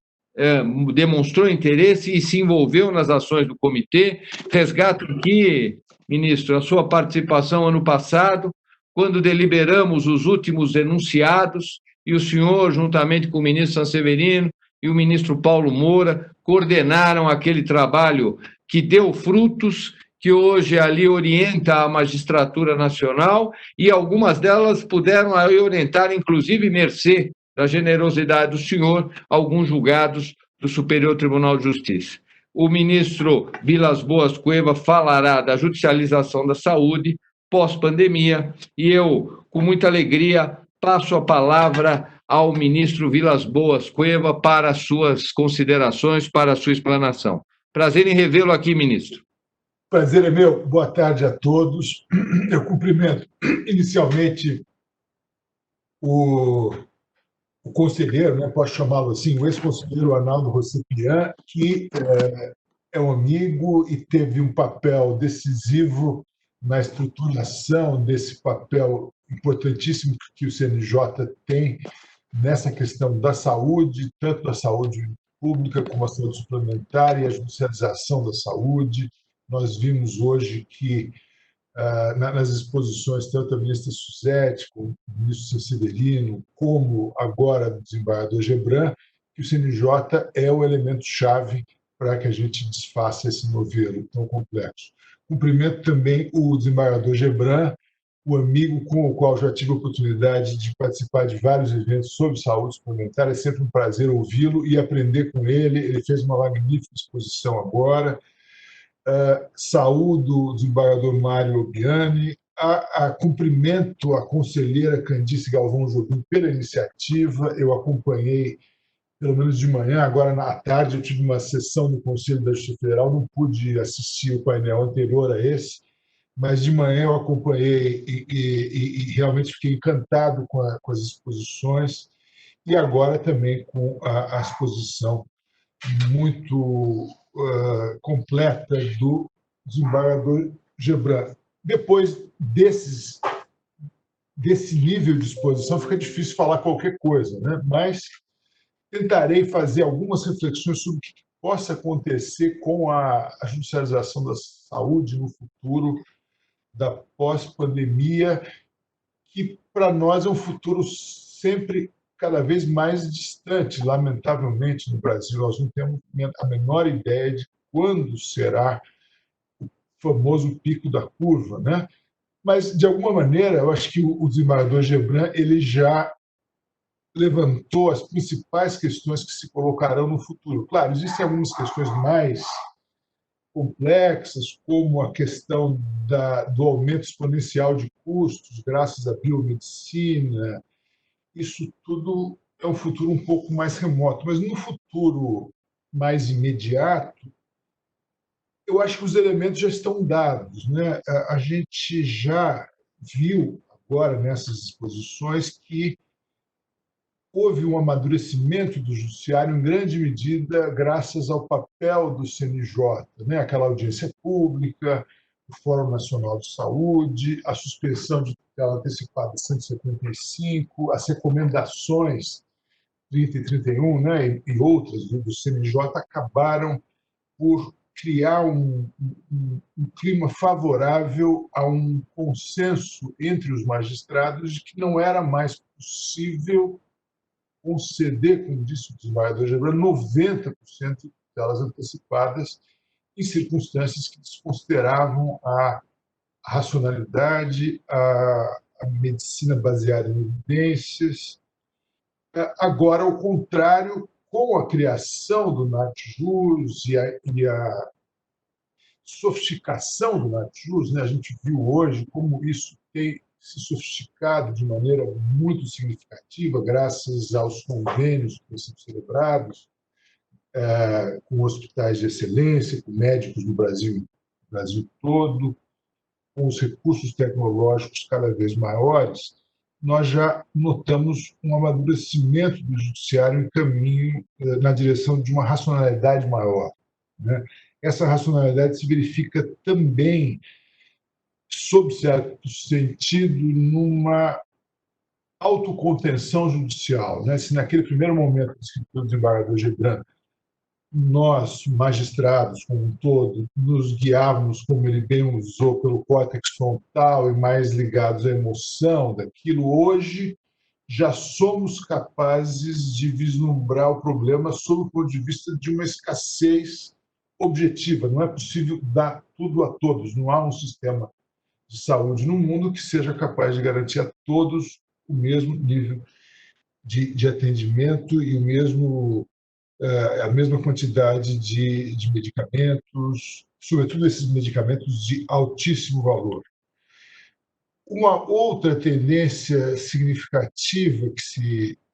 demonstrou interesse e se envolveu nas ações do comitê. Resgato aqui, ministro, a sua participação ano passado, quando deliberamos os últimos enunciados, e o senhor, juntamente com o ministro Sanseverino e o ministro Paulo Moura, coordenaram aquele trabalho que deu frutos, que hoje ali orienta a magistratura nacional, e algumas delas puderam orientar, inclusive, mercê da generosidade do senhor, alguns julgados do Superior Tribunal de Justiça. O ministro Vilas Boas Cueva falará da judicialização da saúde pós-pandemia, e eu, com muita alegria, passo a palavra ao ministro Vilas Boas Cueva para as suas considerações, para a sua explanação. Prazer em revê-lo aqui, ministro. Prazer é meu. Boa tarde a todos. Eu cumprimento inicialmente o conselheiro, né, posso chamá-lo assim, o ex-conselheiro Arnaldo Rossetian, que é um amigo e teve um papel decisivo na estruturação desse papel importantíssimo que o CNJ tem nessa questão da saúde, tanto da saúde pública como a saúde suplementar e a judicialização da saúde. Nós vimos hoje que, nas exposições, tanto da ministra Suzete, como do ministro Sanseverino, como agora do desembargador Gebran, que o CNJ é o elemento-chave para que a gente desfaça esse novelo tão complexo. Cumprimento também o desembargador Gebran, o amigo com o qual já tive a oportunidade de participar de vários eventos sobre saúde suplementar. É sempre um prazer ouvi-lo e aprender com ele. Ele fez uma magnífica exposição agora. Saúdo o desembargador Mário Obiani. Cumprimento a conselheira Candice Galvão Jobim pela iniciativa. Eu acompanhei, pelo menos de manhã, agora à tarde eu tive uma sessão no Conselho da Justiça Federal, não pude assistir o painel anterior a esse, mas de manhã eu acompanhei e realmente fiquei encantado com as exposições, e agora também com a exposição muito completa do desembargador Gebran. Depois desse nível de exposição, fica difícil falar qualquer coisa, né? Mas tentarei fazer algumas reflexões sobre o que possa acontecer com a judicialização da saúde no futuro da pós-pandemia, que para nós é um futuro sempre cada vez mais distante, lamentavelmente, no Brasil. Nós não temos a menor ideia de quando será o famoso pico da curva, né? Mas, de alguma maneira, eu acho que o desembargador Gebran ele já levantou as principais questões que se colocarão no futuro. Claro, existem algumas questões mais complexas, como a questão do aumento exponencial de custos graças à biomedicina. Isso tudo é um futuro um pouco mais remoto, mas no futuro mais imediato, eu acho que os elementos já estão dados, né? A gente já viu agora nessas exposições que houve um amadurecimento do judiciário em grande medida graças ao papel do CNJ, né? Aquela audiência pública, o Fórum Nacional de Saúde, a suspensão de tutela antecipada 175, as recomendações 30 e 31, né? E outras do CNJ acabaram por criar um clima favorável a um consenso entre os magistrados de que não era mais possível conceder, como disse o desembargador Gebran, 90% delas antecipadas em circunstâncias que desconsideravam a racionalidade, a medicina baseada em evidências Agora, ao contrário, com a criação do Nat-Jus e a sofisticação do Nat-Jus, né, a gente viu hoje como isso tem se sofisticado de maneira muito significativa, graças aos convênios que têm sido celebrados com hospitais de excelência, com médicos no Brasil todo, com os recursos tecnológicos cada vez maiores, nós já notamos um amadurecimento do judiciário em caminho na direção de uma racionalidade maior, né? Essa racionalidade se verifica também, sob certo sentido, numa autocontenção judicial, né? Se naquele primeiro momento do desembargador Gebran, nós, magistrados como um todo, nos guiávamos, como ele bem usou, pelo córtex frontal e mais ligados à emoção daquilo, hoje já somos capazes de vislumbrar o problema sob o ponto de vista de uma escassez objetiva. Não é possível dar tudo a todos. Não há um sistema de saúde no mundo que seja capaz de garantir a todos o mesmo nível de atendimento e a mesma quantidade de medicamentos, sobretudo esses medicamentos de altíssimo valor. Uma outra tendência significativa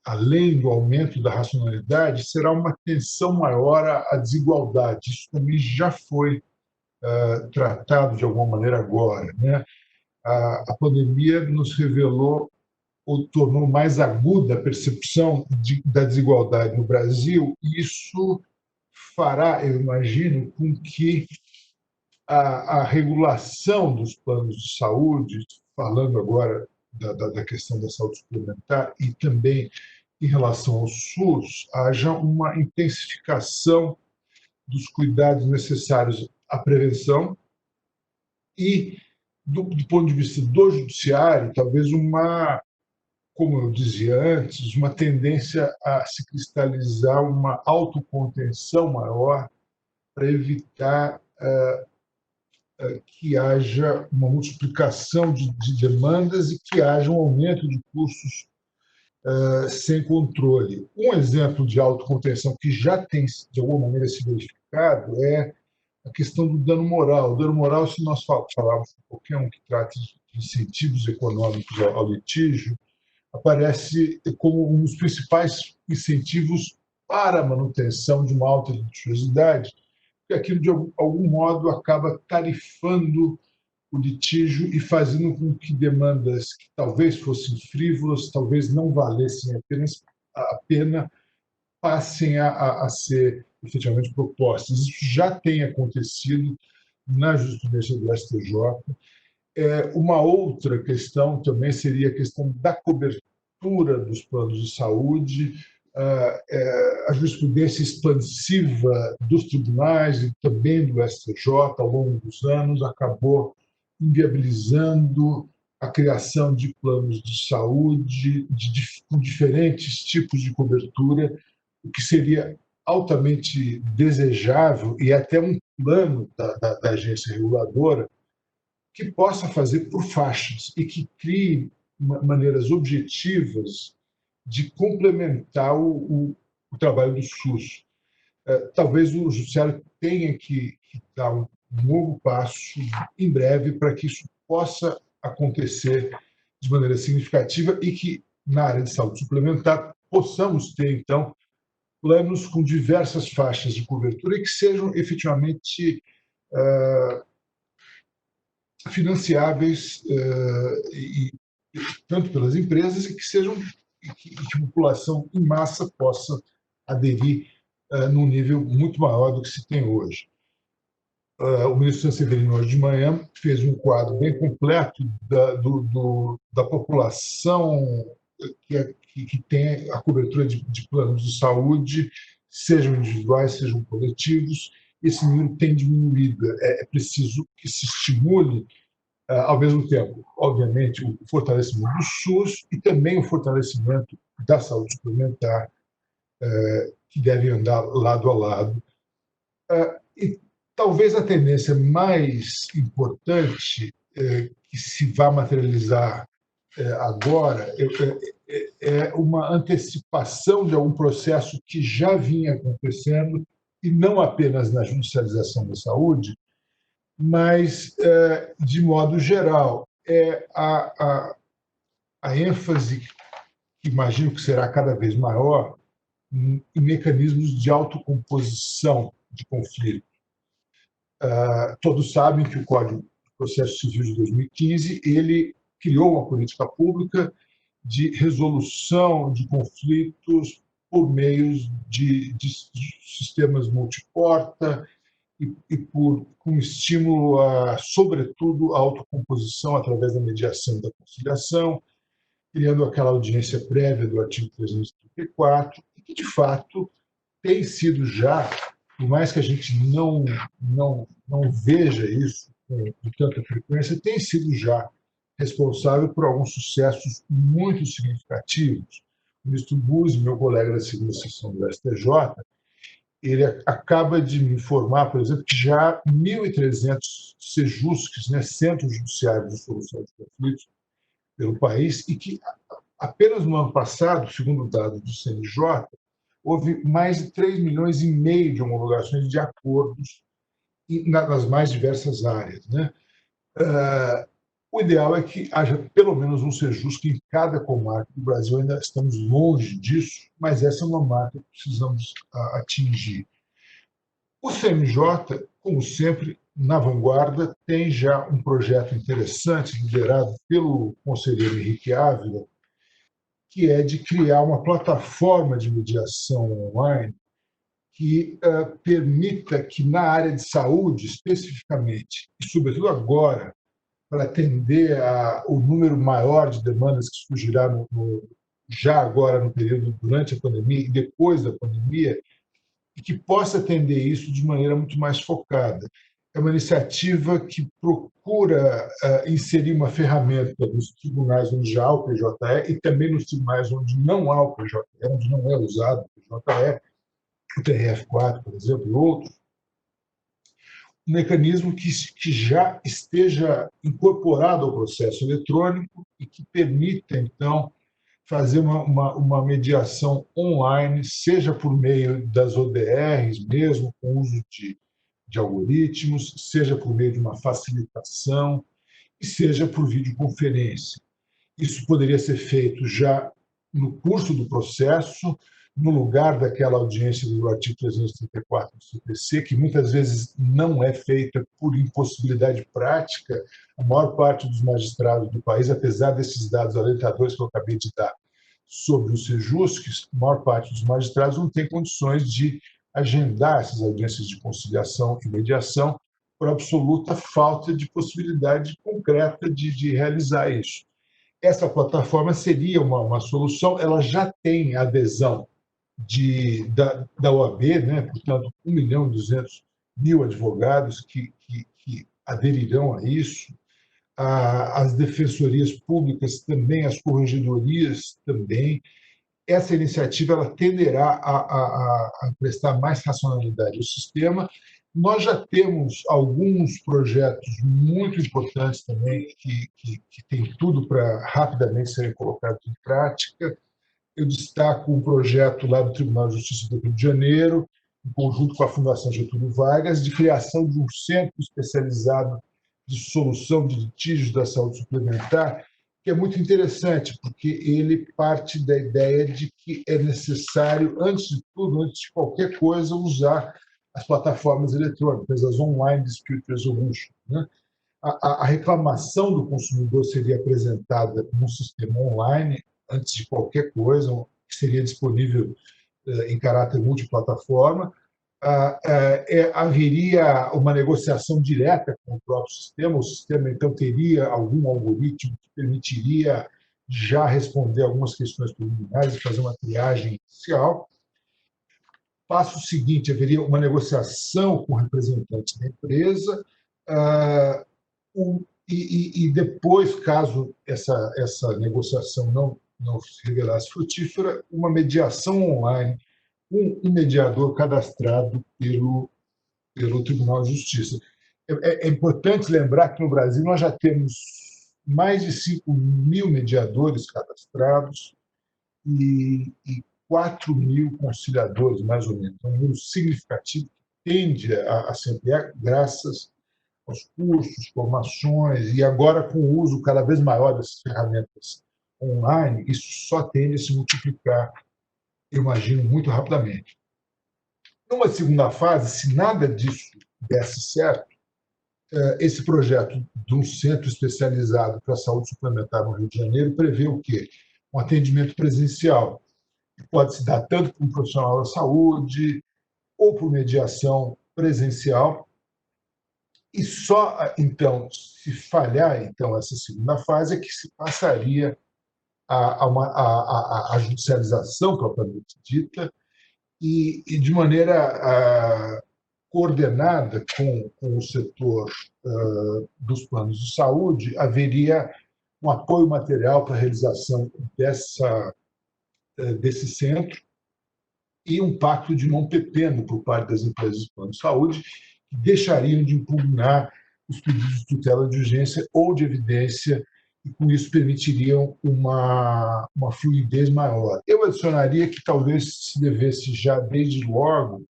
além do aumento da racionalidade, será uma atenção maior à desigualdade. Isso também já foi tratado de alguma maneira agora, né? A pandemia nos revelou ou tornou mais aguda a percepção da desigualdade no Brasil, e isso fará, eu imagino, com que a regulação dos planos de saúde, falando agora da questão da saúde suplementar e também em relação ao SUS, haja uma intensificação dos cuidados necessários à prevenção e, do ponto de vista do judiciário, talvez como eu dizia antes, uma tendência a se cristalizar uma autocontenção maior para evitar que haja uma multiplicação de demandas e que haja um aumento de custos sem controle. Um exemplo de autocontenção que já tem, de alguma maneira, se verificado é a questão do dano moral. O dano moral, se nós falarmos com qualquer um que trate de incentivos econômicos ao litígio, aparece como um dos principais incentivos para a manutenção de uma alta litigiosidade, porque aquilo, de algum modo, acaba tarifando o litígio e fazendo com que demandas que talvez fossem frívolas, talvez não valessem a pena, passem a ser efetivamente propostas. Isso já tem acontecido na jurisprudência do STJ. Uma outra questão também seria a questão da cobertura dos planos de saúde. A jurisprudência expansiva dos tribunais e também do STJ, ao longo dos anos, acabou inviabilizando a criação de planos de saúde com diferentes tipos de cobertura, o que seria altamente desejável, e até um plano da agência reguladora que possa fazer por faixas e que crie maneiras objetivas de complementar o trabalho do SUS. Talvez o judiciário tenha que dar um novo passo em breve para que isso possa acontecer de maneira significativa e que, na área de saúde suplementar, possamos ter, então, planos com diversas faixas de cobertura e que sejam efetivamente financiáveis tanto pelas empresas e que a população em massa possa aderir num nível muito maior do que se tem hoje. O ministro Sanseverino, hoje de manhã, fez um quadro bem completo da população que tem a cobertura de planos de saúde, sejam individuais, sejam coletivos. Esse número tem diminuído. É preciso que se estimule, ao mesmo tempo, obviamente, o fortalecimento do SUS e também o fortalecimento da saúde suplementar, que devem andar lado a lado. E talvez a tendência mais importante que se vá materializar agora é uma antecipação de algum processo que já vinha acontecendo, e não apenas na judicialização da saúde, mas, de modo geral, a ênfase, que imagino que será cada vez maior, em mecanismos de autocomposição de conflito. Todos sabem que o Código de Processo Civil de 2015 ele criou uma política pública de resolução de conflitos por meio de sistemas multiporta com estímulo, sobretudo, à autocomposição através da mediação e da conciliação, criando aquela audiência prévia do artigo 334, e que, de fato, tem sido já, por mais que a gente não veja isso com tanta frequência, tem sido já responsável por alguns sucessos muito significativos. O ministro Buzzi, meu colega da segunda sessão do STJ, ele acaba de me informar, por exemplo, que já há 1.300 CEJUSCs, né, Centros Judiciários de Solução de Conflitos, pelo país, e que apenas no ano passado, segundo dados do CNJ, houve mais de 3,5 milhões de homologações de acordos nas mais diversas áreas, né? O ideal é que haja pelo menos um CEJUSC em cada comarca do Brasil. Ainda estamos longe disso, mas essa é uma marca que precisamos atingir. O CNJ, como sempre, na vanguarda, tem já um projeto interessante, liderado pelo conselheiro Henrique Ávila, que é de criar uma plataforma de mediação online que permita que, na área de saúde, especificamente, e sobretudo agora, para atender o número maior de demandas que surgirá já agora no período durante a pandemia e depois da pandemia, e que possa atender isso de maneira muito mais focada. É uma iniciativa que procura inserir uma ferramenta nos tribunais onde já há o PJE e também nos tribunais onde não há o PJE, onde não é usado o PJE, o TRF4, por exemplo, e outros, um mecanismo que já esteja incorporado ao processo eletrônico e que permita, então, fazer uma mediação online, seja por meio das ODRs mesmo, com uso de algoritmos, seja por meio de uma facilitação, e seja por videoconferência. Isso poderia ser feito já no curso do processo, no lugar daquela audiência do artigo 334 do CPC, que muitas vezes não é feita por impossibilidade prática. A maior parte dos magistrados do país, apesar desses dados alentadores que eu acabei de dar sobre os CEJUSCs, a maior parte dos magistrados não tem condições de agendar essas audiências de conciliação e mediação por absoluta falta de possibilidade concreta de realizar isso. Essa plataforma seria uma solução, ela já tem adesão da OAB, né? Portanto, 1.200.000 advogados que aderirão a isso, as defensorias públicas também, as corregedorias também. Essa iniciativa ela tenderá a prestar mais racionalidade ao sistema. Nós já temos alguns projetos muito importantes também que têm tudo para rapidamente serem colocados em prática. Eu destaco um projeto lá do Tribunal de Justiça do Rio de Janeiro, em conjunto com a Fundação Getúlio Vargas, de criação de um centro especializado de solução de litígios da saúde suplementar, que é muito interessante, porque ele parte da ideia de que é necessário, antes de tudo, antes de qualquer coisa, usar as plataformas eletrônicas, as online dispute resolution, né? A reclamação do consumidor seria apresentada num sistema online, antes de qualquer coisa, que seria disponível em caráter multiplataforma. Haveria uma negociação direta com o próprio sistema. O sistema, então, teria algum algoritmo que permitiria já responder algumas questões preliminares e fazer uma triagem inicial. Passo seguinte, haveria uma negociação com representantes da empresa, e depois, caso essa negociação não se revelasse frutífera, uma mediação online, um mediador cadastrado pelo Tribunal de Justiça. É importante lembrar que no Brasil nós já temos mais de 5.000 mediadores cadastrados e 4.000 conciliadores, mais ou menos. É um número significativo que tende a se ampliar graças aos cursos, formações, e agora com o uso cada vez maior dessas ferramentas online, isso só tende a se multiplicar, eu imagino, muito rapidamente. Numa segunda fase, se nada disso desse certo, esse projeto de um centro especializado para a saúde suplementar no Rio de Janeiro prevê o quê? Um atendimento presencial, que pode se dar tanto por um profissional da saúde ou por mediação presencial. E só, então, se falhar então, essa segunda fase, é que se passaria a judicialização propriamente dita e de maneira coordenada com o setor dos planos de saúde, haveria um apoio material para a realização desse centro e um pacto de não petendo por parte das empresas de plano de saúde, que deixariam de impugnar os pedidos de tutela de urgência ou de evidência, e com isso permitiriam uma fluidez maior. Eu adicionaria que talvez se devesse já, desde logo,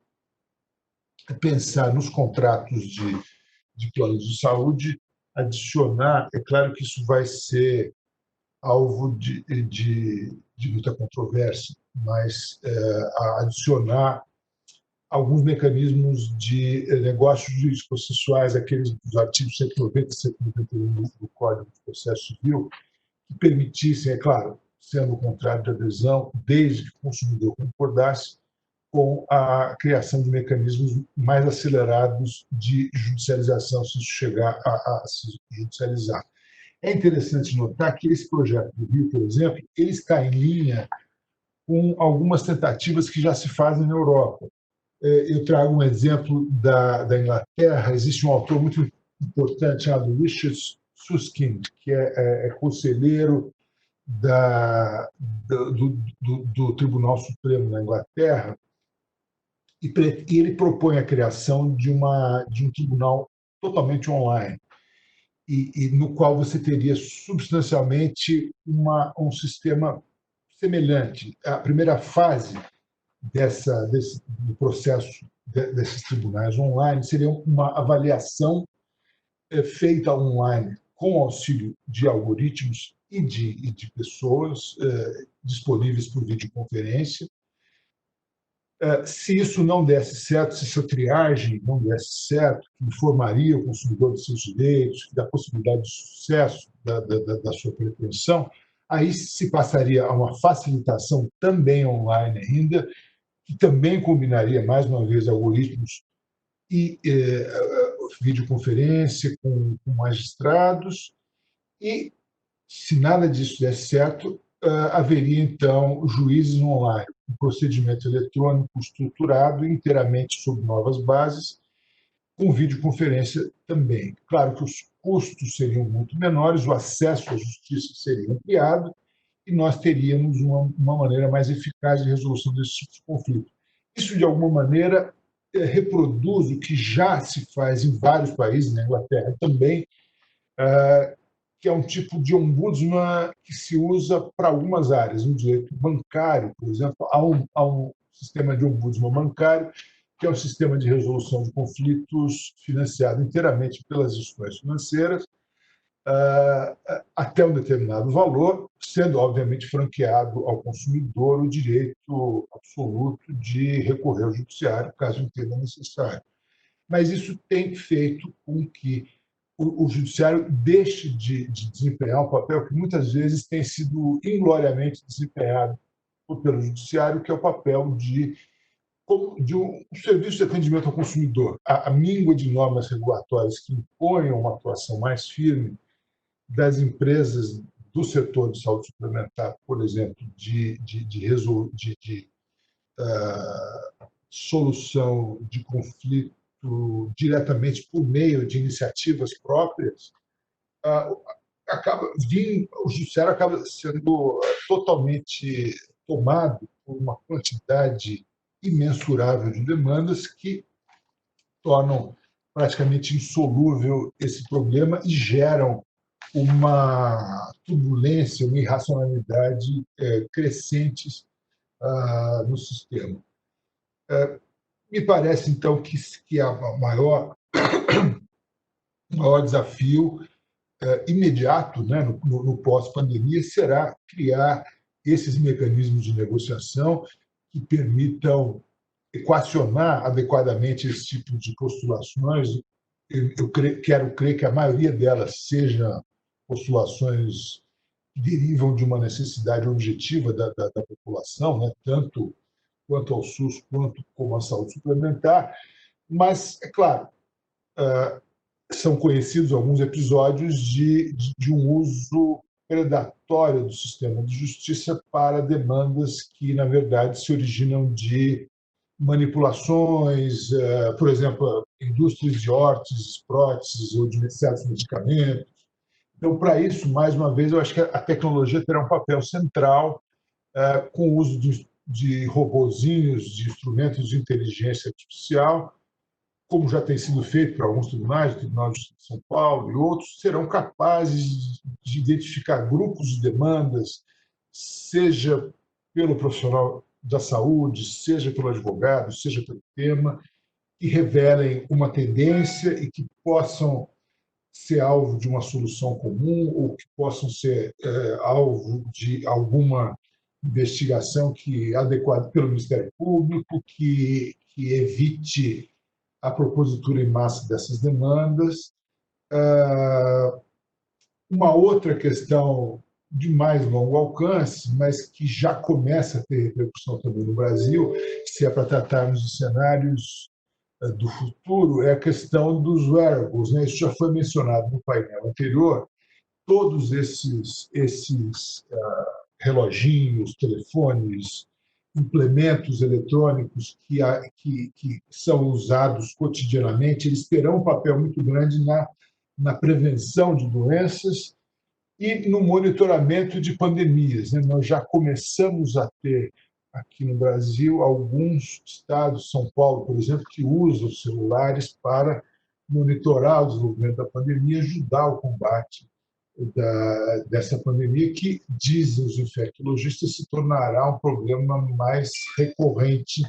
pensar nos contratos de planos de saúde, adicionar, é claro que isso vai ser alvo de muita controvérsia, mas adicionar alguns mecanismos de negócios jurídicos processuais, aqueles dos artigos 190 e 191 do Código de Processo Civil, que permitissem, é claro, sendo o contrário da adesão, desde que o consumidor concordasse, com a criação de mecanismos mais acelerados de judicialização, se isso chegar a se judicializar. É interessante notar que esse projeto do Rio, por exemplo, ele está em linha com algumas tentativas que já se fazem na Europa. Eu trago um exemplo da Inglaterra. Existe um autor muito importante chamado Richard Susskind, que é conselheiro do Tribunal Supremo na Inglaterra, e ele propõe a criação de um tribunal totalmente online, e no qual você teria substancialmente um sistema semelhante. A primeira fase do processo desses tribunais online seria uma avaliação feita online com auxílio de algoritmos e de pessoas disponíveis por videoconferência. Se isso não desse certo, se essa triagem não desse certo, que informaria o consumidor de seus direitos, da possibilidade de sucesso da sua pretensão, aí se passaria a uma facilitação também online ainda, que também combinaria, mais uma vez, algoritmos e videoconferência com magistrados, e, se nada disso desse certo, haveria, então, juízes online, um procedimento eletrônico estruturado inteiramente sob novas bases, com videoconferência também. Claro que os custos seriam muito menores, o acesso à justiça seria ampliado, e nós teríamos uma maneira mais eficaz de resolução desse tipo de conflito. Isso, de alguma maneira, reproduz o que já se faz em vários países, na Inglaterra também, que é um tipo de ombudsman que se usa para algumas áreas. No direito bancário, por exemplo, há um sistema de ombudsman bancário, que é um sistema de resolução de conflitos financiado inteiramente pelas instituições financeiras, até um determinado valor, sendo, obviamente, franqueado ao consumidor o direito absoluto de recorrer ao judiciário, caso entenda necessário. Mas isso tem feito com que o judiciário deixe de desempenhar um papel que muitas vezes tem sido ingloriamente desempenhado pelo judiciário, que é o papel de um serviço de atendimento ao consumidor. A míngua de normas regulatórias que imponham uma atuação mais firme das empresas do setor de saúde suplementar, por exemplo, de solução de conflito diretamente por meio de iniciativas próprias, o judiciário acaba sendo totalmente tomado por uma quantidade imensurável de demandas que tornam praticamente insolúvel esse problema e geram uma turbulência, uma irracionalidade crescentes no sistema. Me parece, então, que o maior desafio imediato, né, no pós-pandemia, será criar esses mecanismos de negociação que permitam equacionar adequadamente esse tipo de postulações. Eu quero crer que a maioria delas seja postulações que derivam de uma necessidade objetiva da população, né, tanto quanto ao SUS, quanto como à saúde suplementar, mas, é claro, são conhecidos alguns episódios de um uso predatório do sistema de justiça para demandas que, na verdade, se originam de manipulações, por exemplo, indústrias de órteses, próteses ou de certos medicamentos. Então, para isso, mais uma vez, eu acho que a tecnologia terá um papel central com o uso de robozinhos, de instrumentos de inteligência artificial, como já tem sido feito para alguns tribunais, o Tribunal de Justiça de São Paulo e outros, serão capazes de identificar grupos de demandas, seja pelo profissional da saúde, seja pelo advogado, seja pelo tema, que revelem uma tendência e que possam ser alvo de uma solução comum ou que possam ser alvo de alguma investigação que adequada pelo Ministério Público, que evite a propositura em massa dessas demandas. Uma outra questão de mais longo alcance, mas que já começa a ter repercussão também no Brasil, se é para tratarmos de cenários do futuro, é a questão dos wearables, né? Isso já foi mencionado no painel anterior. Todos esses reloginhos, telefones, implementos eletrônicos que são usados cotidianamente, eles terão um papel muito grande na prevenção de doenças e no monitoramento de pandemias, né? Nós já começamos a ter aqui no Brasil alguns estados, São Paulo, por exemplo, que usam os celulares para monitorar o desenvolvimento da pandemia, ajudar o combate dessa pandemia, que, dizem os infectologistas, se tornará um problema mais recorrente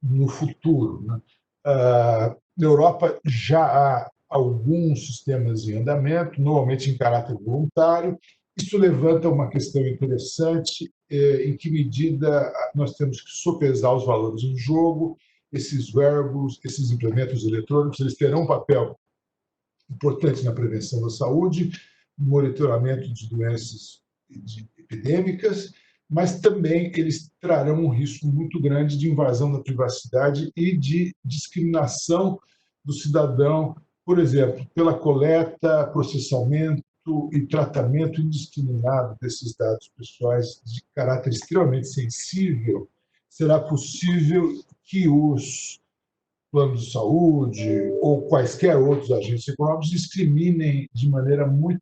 no futuro, né? Na Europa já há alguns sistemas em andamento, normalmente em caráter voluntário. Isso levanta uma questão interessante, em que medida nós temos que sopesar os valores em jogo. Esses wearables, esses implementos eletrônicos, eles terão um papel importante na prevenção da saúde, no monitoramento de doenças epidêmicas, mas também eles trarão um risco muito grande de invasão da privacidade e de discriminação do cidadão, por exemplo, pela coleta, processamento e tratamento indiscriminado desses dados pessoais de caráter extremamente sensível. Será possível que os planos de saúde ou quaisquer outros agentes econômicos discriminem de maneira muito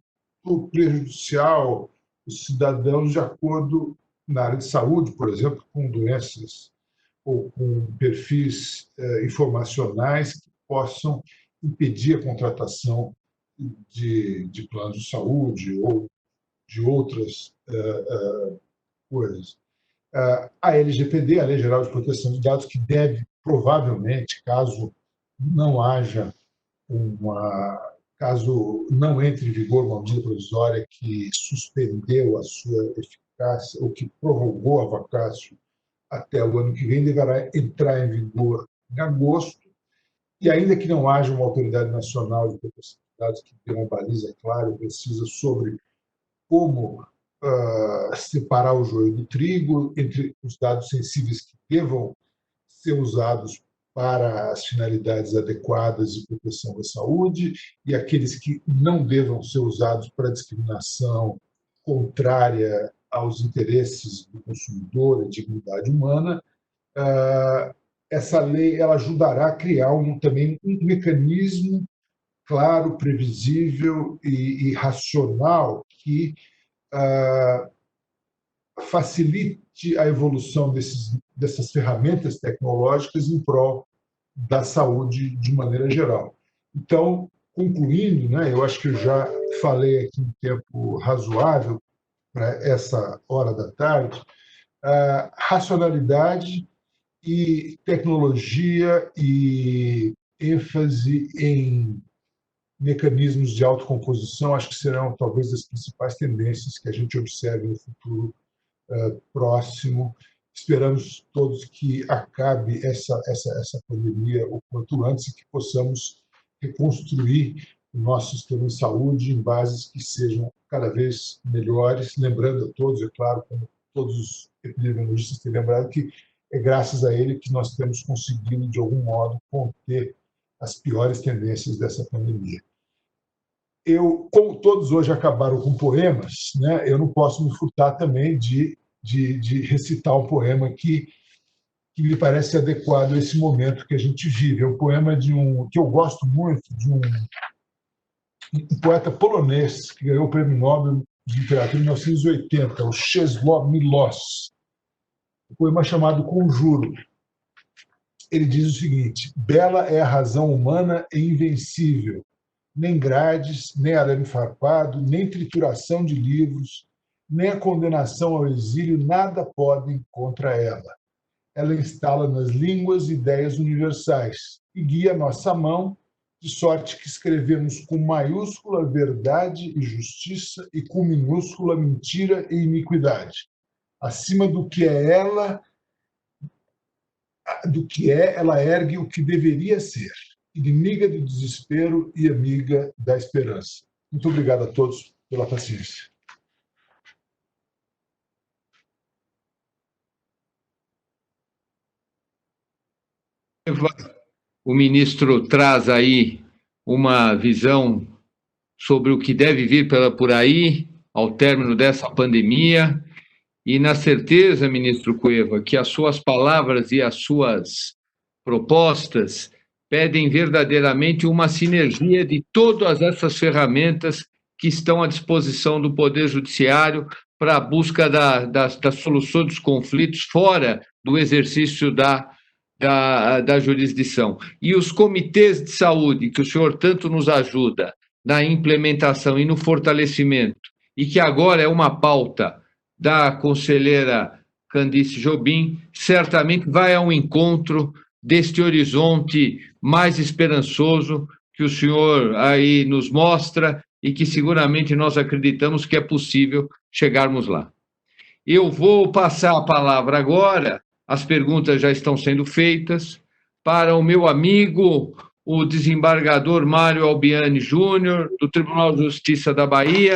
prejudicial os cidadãos de acordo, na área de saúde, por exemplo, com doenças ou com perfis informacionais que possam impedir a contratação de planos de saúde ou de outras coisas. A LGPD, a Lei Geral de Proteção de Dados, que deve, provavelmente, caso não entre em vigor uma medida provisória que suspendeu a sua eficácia ou que prorrogou a vacácio até o ano que vem, deverá entrar em vigor em agosto. E ainda que não haja uma autoridade nacional de proteção de dados que dê uma baliza clara e precisa sobre como separar o joio do trigo entre os dados sensíveis que devam ser usados para as finalidades adequadas de proteção da saúde e aqueles que não devam ser usados para discriminação contrária aos interesses do consumidor e dignidade humana. Essa lei ela ajudará a criar também um mecanismo claro, previsível e racional que facilite a evolução dessas ferramentas tecnológicas em prol da saúde de maneira geral. Então, concluindo, né, eu acho que eu já falei aqui um tempo razoável para essa hora da tarde, racionalidade e tecnologia e ênfase em mecanismos de autocomposição, acho que serão talvez as principais tendências que a gente observe no futuro próximo. Esperamos todos que acabe essa pandemia o quanto antes e que possamos reconstruir o nosso sistema de saúde em bases que sejam cada vez melhores, lembrando a todos, é claro, como todos os epidemiologistas têm lembrado, que é graças a ele que nós temos conseguido, de algum modo, conter as piores tendências dessa pandemia. Como todos hoje acabaram com poemas, né, eu não posso me furtar também de recitar um poema que me parece adequado a esse momento que a gente vive. É um poema que eu gosto muito, de um poeta polonês que ganhou o Prêmio Nobel de Literatura em 1980, o Czesław Miłosz. Um poema chamado Conjuro. Ele diz o seguinte: bela é a razão humana e invencível, nem grades, nem arame farpado, nem trituração de livros, nem a condenação ao exílio nada podem contra ela. Ela instala nas línguas ideias universais e guia nossa mão, de sorte que escrevemos com maiúscula verdade e justiça e com minúscula mentira e iniquidade. Acima do que é ela, ela ergue o que deveria ser, inimiga do desespero e amiga da esperança. Muito obrigado a todos pela paciência. O ministro traz aí uma visão sobre o que deve vir por aí, ao término dessa pandemia, e na certeza, ministro Cueva, que as suas palavras e as suas propostas pedem verdadeiramente uma sinergia de todas essas ferramentas que estão à disposição do Poder Judiciário para a busca da solução dos conflitos fora do exercício da jurisdição. E os comitês de saúde, que o senhor tanto nos ajuda na implementação e no fortalecimento, e que agora é uma pauta da conselheira Candice Jobim, certamente vai ao encontro deste horizonte mais esperançoso que o senhor aí nos mostra e que seguramente nós acreditamos que é possível chegarmos lá. Eu vou passar a palavra agora, as perguntas já estão sendo feitas, para o meu amigo, o desembargador Mário Albiani Júnior, do Tribunal de Justiça da Bahia.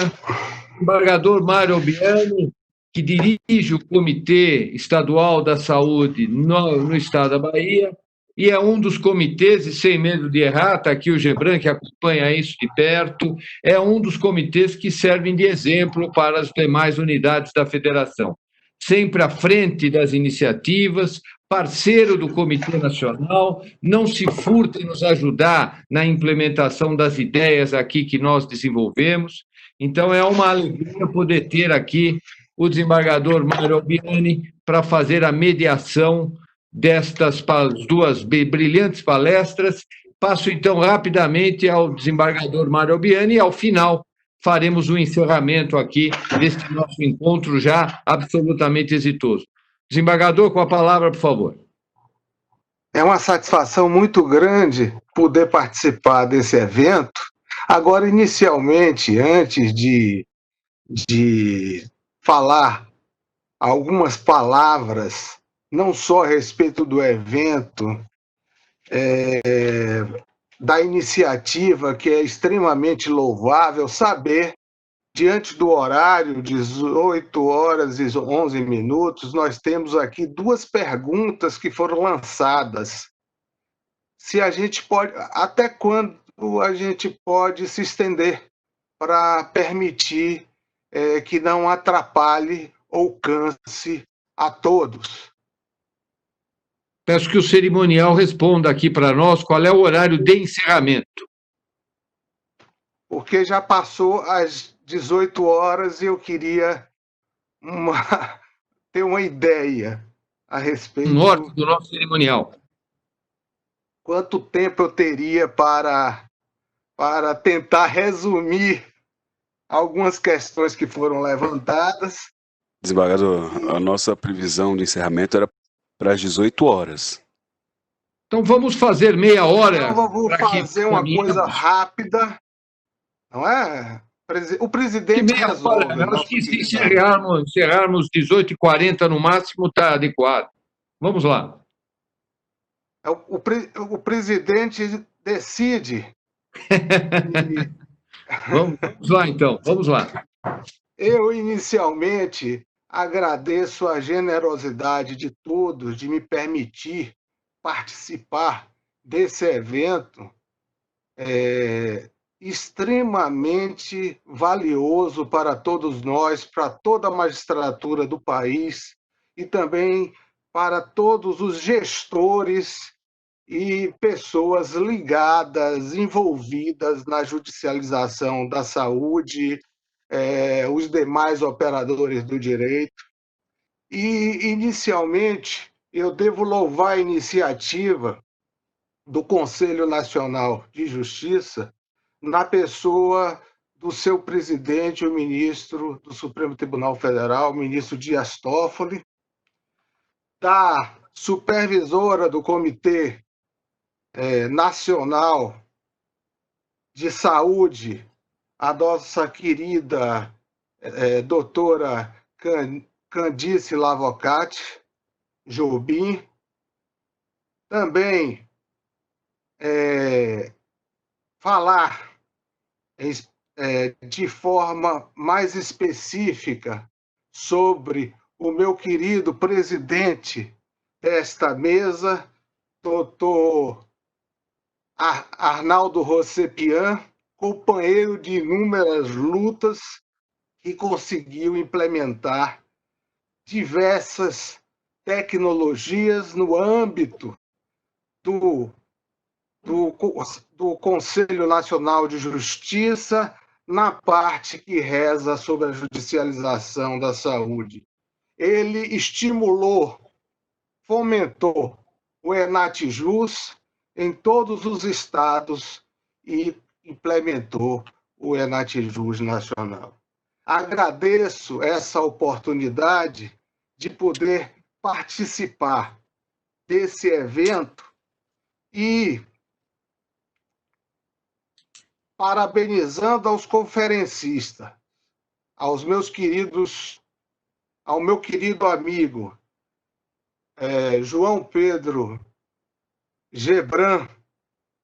Desembargador Mário Albiani, que dirige o Comitê Estadual da Saúde no Estado da Bahia, e é um dos comitês, e sem medo de errar, está aqui o Gebran, que acompanha isso de perto, é um dos comitês que servem de exemplo para as demais unidades da federação. Sempre à frente das iniciativas, parceiro do Comitê Nacional, não se furta em nos ajudar na implementação das ideias aqui que nós desenvolvemos. Então, é uma alegria poder ter aqui o desembargador Mário Albiani para fazer a mediação destas duas brilhantes palestras. Passo, então, rapidamente ao desembargador Mário Albiani e, ao final, faremos o encerramento aqui deste nosso encontro já absolutamente exitoso. Desembargador, com a palavra, por favor. É uma satisfação muito grande poder participar desse evento. Agora, inicialmente, antes de falar algumas palavras, não só a respeito do evento, da iniciativa, que é extremamente louvável, saber, diante do horário, 18 horas e 11 minutos, nós temos aqui duas perguntas que foram lançadas. Se a gente pode, até quando a gente pode se estender para permitir que não atrapalhe ou canse a todos? Peço que o cerimonial responda aqui para nós qual é o horário de encerramento. Porque já passou as 18 horas e eu queria ter uma ideia a respeito... Norte do nosso cerimonial. Quanto tempo eu teria para para tentar resumir algumas questões que foram levantadas. Desembargador, a nossa previsão de encerramento era para as 18 horas. Então vamos fazer meia hora. Então, vou para que fazer uma coisa caminhemos. rápida, não é? O Que presidente meia hora, resolve. eu acho que se encerrarmos 18h40 no máximo, está adequado. Vamos lá. O presidente decide. Vamos lá, então. Vamos lá. Eu, inicialmente, agradeço a generosidade de todos de me permitir participar desse evento extremamente valioso para todos nós, para toda a magistratura do país e também para todos os gestores e pessoas ligadas, envolvidas na judicialização da saúde, os demais operadores do direito. E, inicialmente, eu devo louvar a iniciativa do Conselho Nacional de Justiça, na pessoa do seu presidente, o ministro do Supremo Tribunal Federal, o ministro Dias Toffoli, da supervisora do Comitê Nacional de Saúde, a nossa querida doutora Candice Lavocati Jobim, também falar de forma mais específica sobre o meu querido presidente desta mesa, doutor Arnaldo Rossepian, companheiro de inúmeras lutas, que conseguiu implementar diversas tecnologias no âmbito do Conselho Nacional de Justiça, na parte que reza sobre a judicialização da saúde. Ele estimulou, fomentou o ENATJUS em todos os estados e implementou o ENATJUS nacional. Agradeço essa oportunidade de poder participar desse evento e parabenizando aos conferencistas, ao meu querido amigo João Pedro Gebran,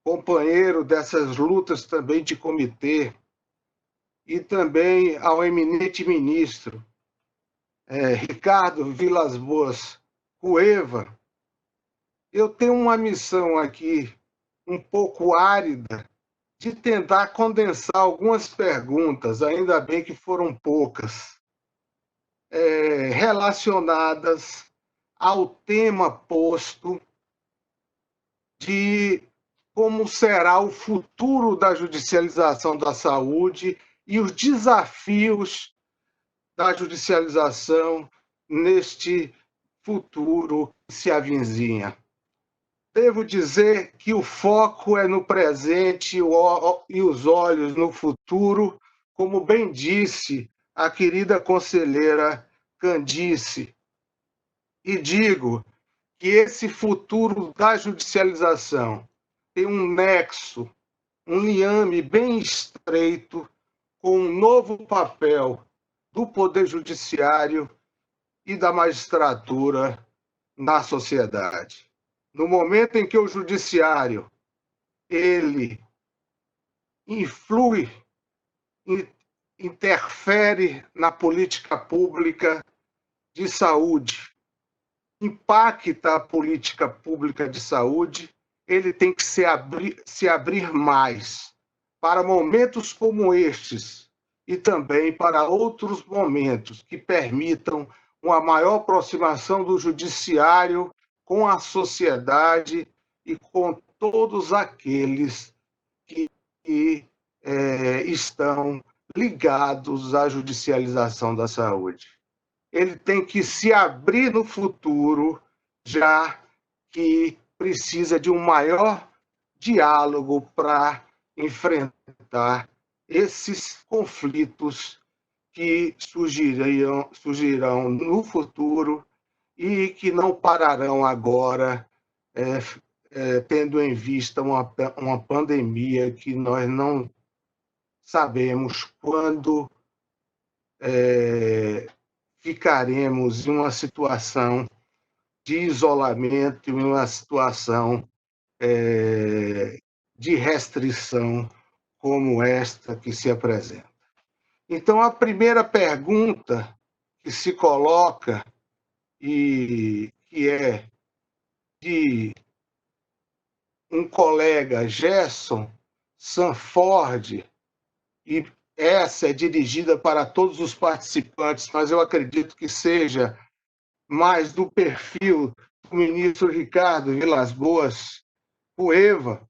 companheiro dessas lutas também de comitê, e também ao eminente ministro Ricardo Vilas Boas Cueva. Eu tenho uma missão aqui um pouco árida, de tentar condensar algumas perguntas, ainda bem que foram poucas, relacionadas ao tema posto de como será o futuro da judicialização da saúde e os desafios da judicialização neste futuro que se avizinha. Devo dizer que o foco é no presente e os olhos no futuro, como bem disse a querida conselheira Candice. E digo que esse futuro da judicialização tem um nexo, um liame bem estreito com um novo papel do Poder Judiciário e da magistratura na sociedade. No momento em que o judiciário ele influi, interfere na política pública de saúde, impacta a política pública de saúde, ele tem que se abrir mais para momentos como estes e também para outros momentos que permitam uma maior aproximação do judiciário com a sociedade e com todos aqueles que estão ligados à judicialização da saúde. Ele tem que se abrir no futuro, já que precisa de um maior diálogo para enfrentar esses conflitos que surgirão no futuro e que não pararão agora, tendo em vista uma pandemia que nós não sabemos quando ficaremos em uma situação de isolamento, em uma situação de restrição como esta que se apresenta. Então, a primeira pergunta que se coloca, e que é de um colega, Gerson Sanford, e essa é dirigida para todos os participantes, mas eu acredito que seja mais do perfil do ministro Ricardo Vilas Boas Cueva,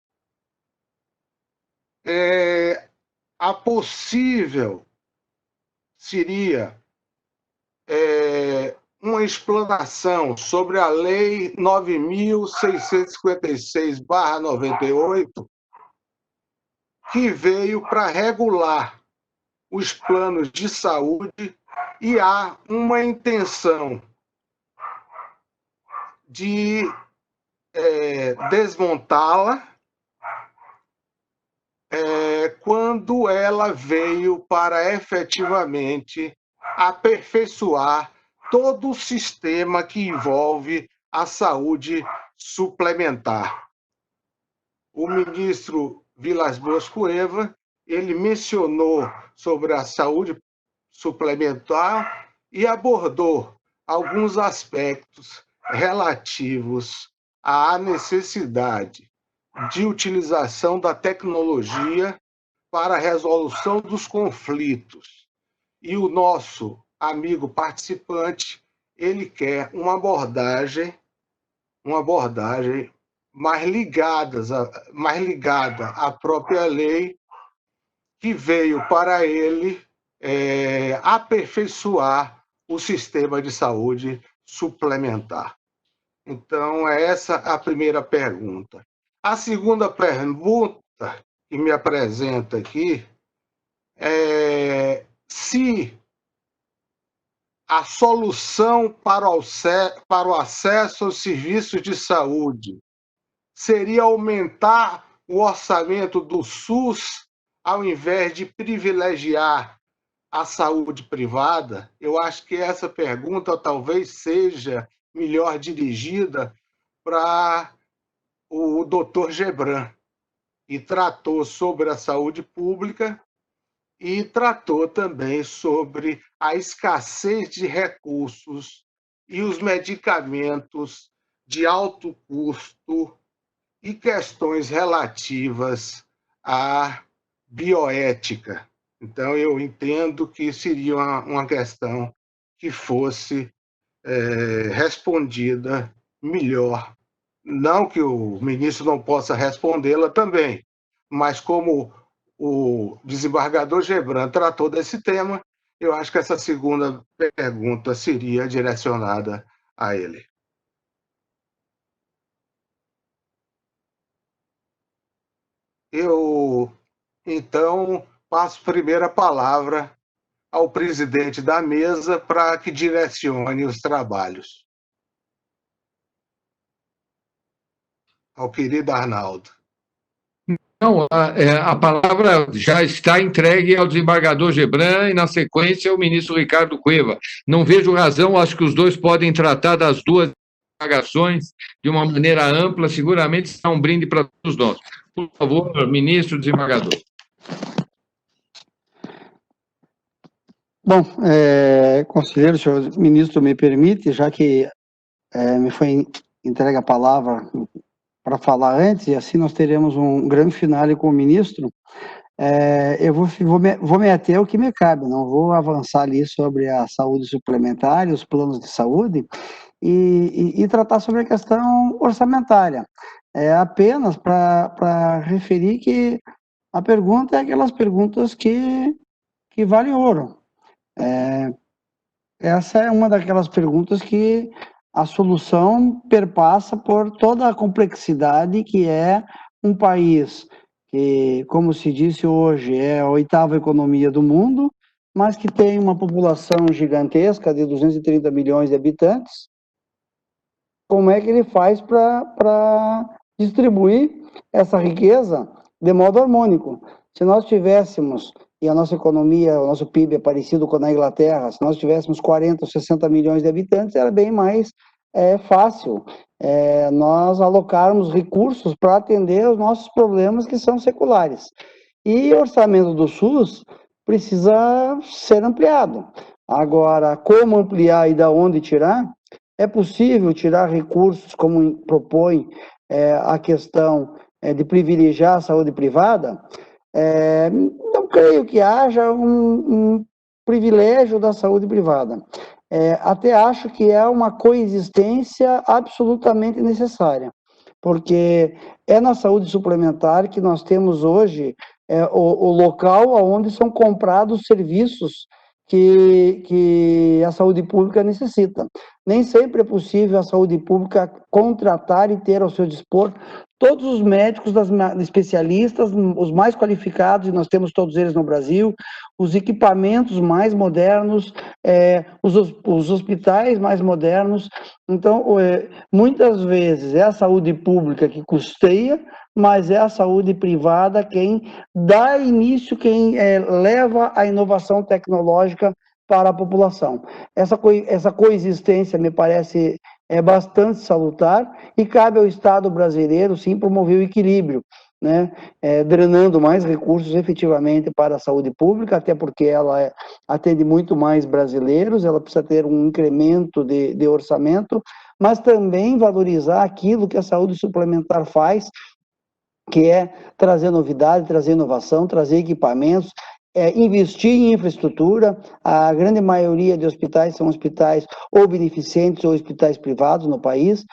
a possível seria uma explanação sobre a Lei 9.656/98, que veio para regular os planos de saúde, e há uma intenção de desmontá-la quando ela veio para efetivamente aperfeiçoar todo o sistema que envolve a saúde suplementar. O ministro Vilas Boas Cueva, ele mencionou sobre a saúde suplementar e abordou alguns aspectos relativos à necessidade de utilização da tecnologia para a resolução dos conflitos. E o nosso amigo participante, ele quer uma abordagem mais ligada à própria lei, que veio para ele aperfeiçoar o sistema de saúde suplementar. Então, é essa a primeira pergunta. A segunda pergunta que me apresenta aqui é se a solução para o acesso aos serviços de saúde seria aumentar o orçamento do SUS ao invés de privilegiar a saúde privada. Eu acho que essa pergunta talvez seja melhor dirigida para o Dr. Gebran, e tratou sobre a saúde pública e tratou também sobre a escassez de recursos e os medicamentos de alto custo e questões relativas à bioética. Então, eu entendo que seria uma questão que fosse respondida melhor. Não que o ministro não possa respondê-la também, mas como o desembargador Gebran tratou desse tema, eu acho que essa segunda pergunta seria direcionada a ele. Eu, então, passo primeiro a palavra ao presidente da mesa para que direcione os trabalhos. Ao querido Arnaldo. Não, a palavra já está entregue ao desembargador Gebran e, na sequência, ao ministro Ricardo Cueva. Não vejo razão, acho que os dois podem tratar das duas indagações de uma maneira ampla, seguramente será um brinde para todos nós. Por favor, ministro, desembargador. Bom, conselheiro, senhor ministro, me permite, já que me foi entregue a palavra para falar antes, e assim nós teremos um grande finale com o ministro, eu vou me ater ao que me cabe, não vou avançar ali sobre a saúde suplementar e os planos de saúde, e tratar sobre a questão orçamentária. Apenas para referir que a pergunta é aquelas perguntas que valem ouro. Essa é uma daquelas perguntas que a solução perpassa por toda a complexidade que é um país que, como se disse hoje, é a 8ª economia do mundo, mas que tem uma população gigantesca de 230 milhões de habitantes. Como é que ele faz para distribuir essa riqueza de modo harmônico? Se nós tivéssemos, e a nossa economia, o nosso PIB é parecido com a da Inglaterra, se nós tivéssemos 40 ou 60 milhões de habitantes, era bem mais fácil nós alocarmos recursos para atender os nossos problemas que são seculares. E o orçamento do SUS precisa ser ampliado. Agora, como ampliar e de onde tirar? É possível tirar recursos, como propõe a questão de privilegiar a saúde privada? Não creio que haja um privilégio da saúde privada. Até acho que é uma coexistência absolutamente necessária, porque é na saúde suplementar que nós temos hoje o local onde são comprados serviços que a saúde pública necessita. Nem sempre é possível a saúde pública contratar e ter ao seu dispor todos os médicos, especialistas, os mais qualificados, e nós temos todos eles no Brasil, os equipamentos mais modernos, os hospitais mais modernos. Então, muitas vezes é a saúde pública que custeia, mas é a saúde privada quem dá início, quem leva a inovação tecnológica para a população. Essa coexistência me parece bastante salutar e cabe ao Estado brasileiro, sim, promover o equilíbrio, né? Drenando mais recursos efetivamente para a saúde pública, até porque ela atende muito mais brasileiros, ela precisa ter um incremento de orçamento, mas também valorizar aquilo que a saúde suplementar faz, que é trazer novidade, trazer inovação, trazer equipamentos, investir em infraestrutura. A grande maioria de hospitais são hospitais ou beneficentes ou hospitais privados no país.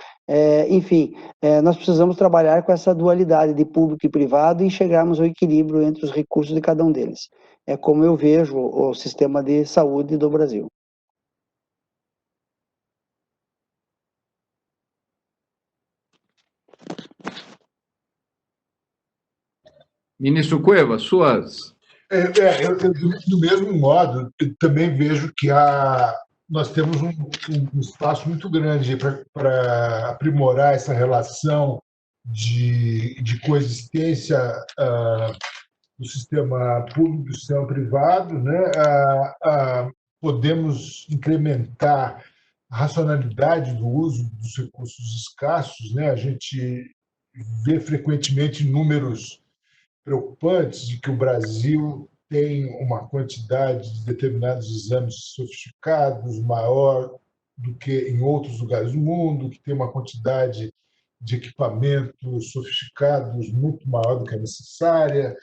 Enfim, nós precisamos trabalhar com essa dualidade de público e privado e chegarmos ao equilíbrio entre os recursos de cada um deles. É como eu vejo o sistema de saúde do Brasil. Ministro Cueva, suas... Do mesmo modo, eu também vejo que nós temos um espaço muito grande para aprimorar essa relação de coexistência do sistema público e do sistema privado, né? Podemos incrementar a racionalidade do uso dos recursos escassos, né? A gente vê frequentemente números preocupantes de que o Brasil tem uma quantidade de determinados exames sofisticados maior do que em outros lugares do mundo, que tem uma quantidade de equipamentos sofisticados muito maior do que a necessária.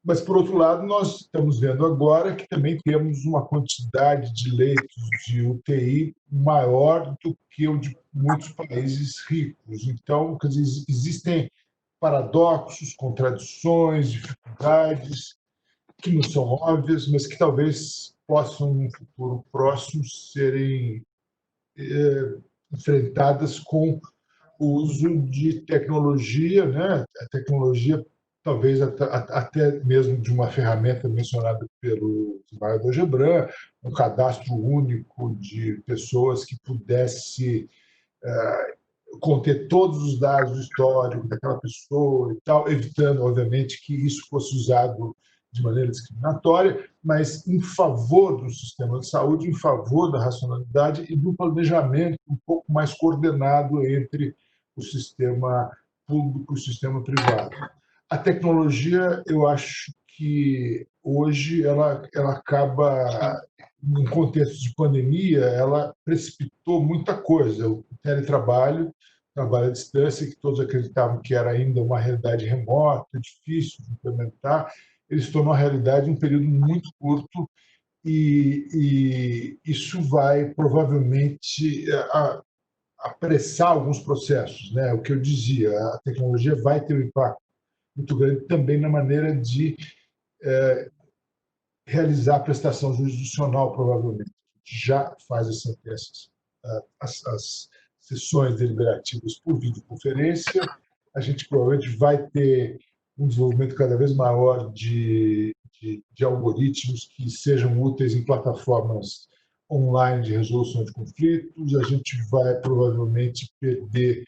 Mas, por outro lado, nós estamos vendo agora que também temos uma quantidade de leitos de UTI maior do que o de muitos países ricos. Então, quer dizer, existem paradoxos, contradições, dificuldades que não são óbvias, mas que talvez possam, no futuro próximo, serem enfrentadas com o uso de tecnologia, né? A tecnologia, talvez até mesmo de uma ferramenta mencionada pelo Ismael Gebran, um cadastro único de pessoas que pudesse conter todos os dados históricos daquela pessoa e tal, evitando, obviamente, que isso fosse usado de maneira discriminatória, mas em favor do sistema de saúde, em favor da racionalidade e do planejamento um pouco mais coordenado entre o sistema público e o sistema privado. A tecnologia, eu acho que hoje ela acaba, num contexto de pandemia, ela precipitou muita coisa. O teletrabalho, trabalho à distância, que todos acreditavam que era ainda uma realidade remota, difícil de implementar, ele se tornou uma realidade em um período muito curto e isso vai provavelmente apressar alguns processos, né? O que eu dizia, a tecnologia vai ter um impacto muito grande também na maneira de realizar a prestação jurisdicional, provavelmente. Já faz as sessões deliberativas por videoconferência, a gente provavelmente vai ter um desenvolvimento cada vez maior de algoritmos que sejam úteis em plataformas online de resolução de conflitos. A gente vai provavelmente perder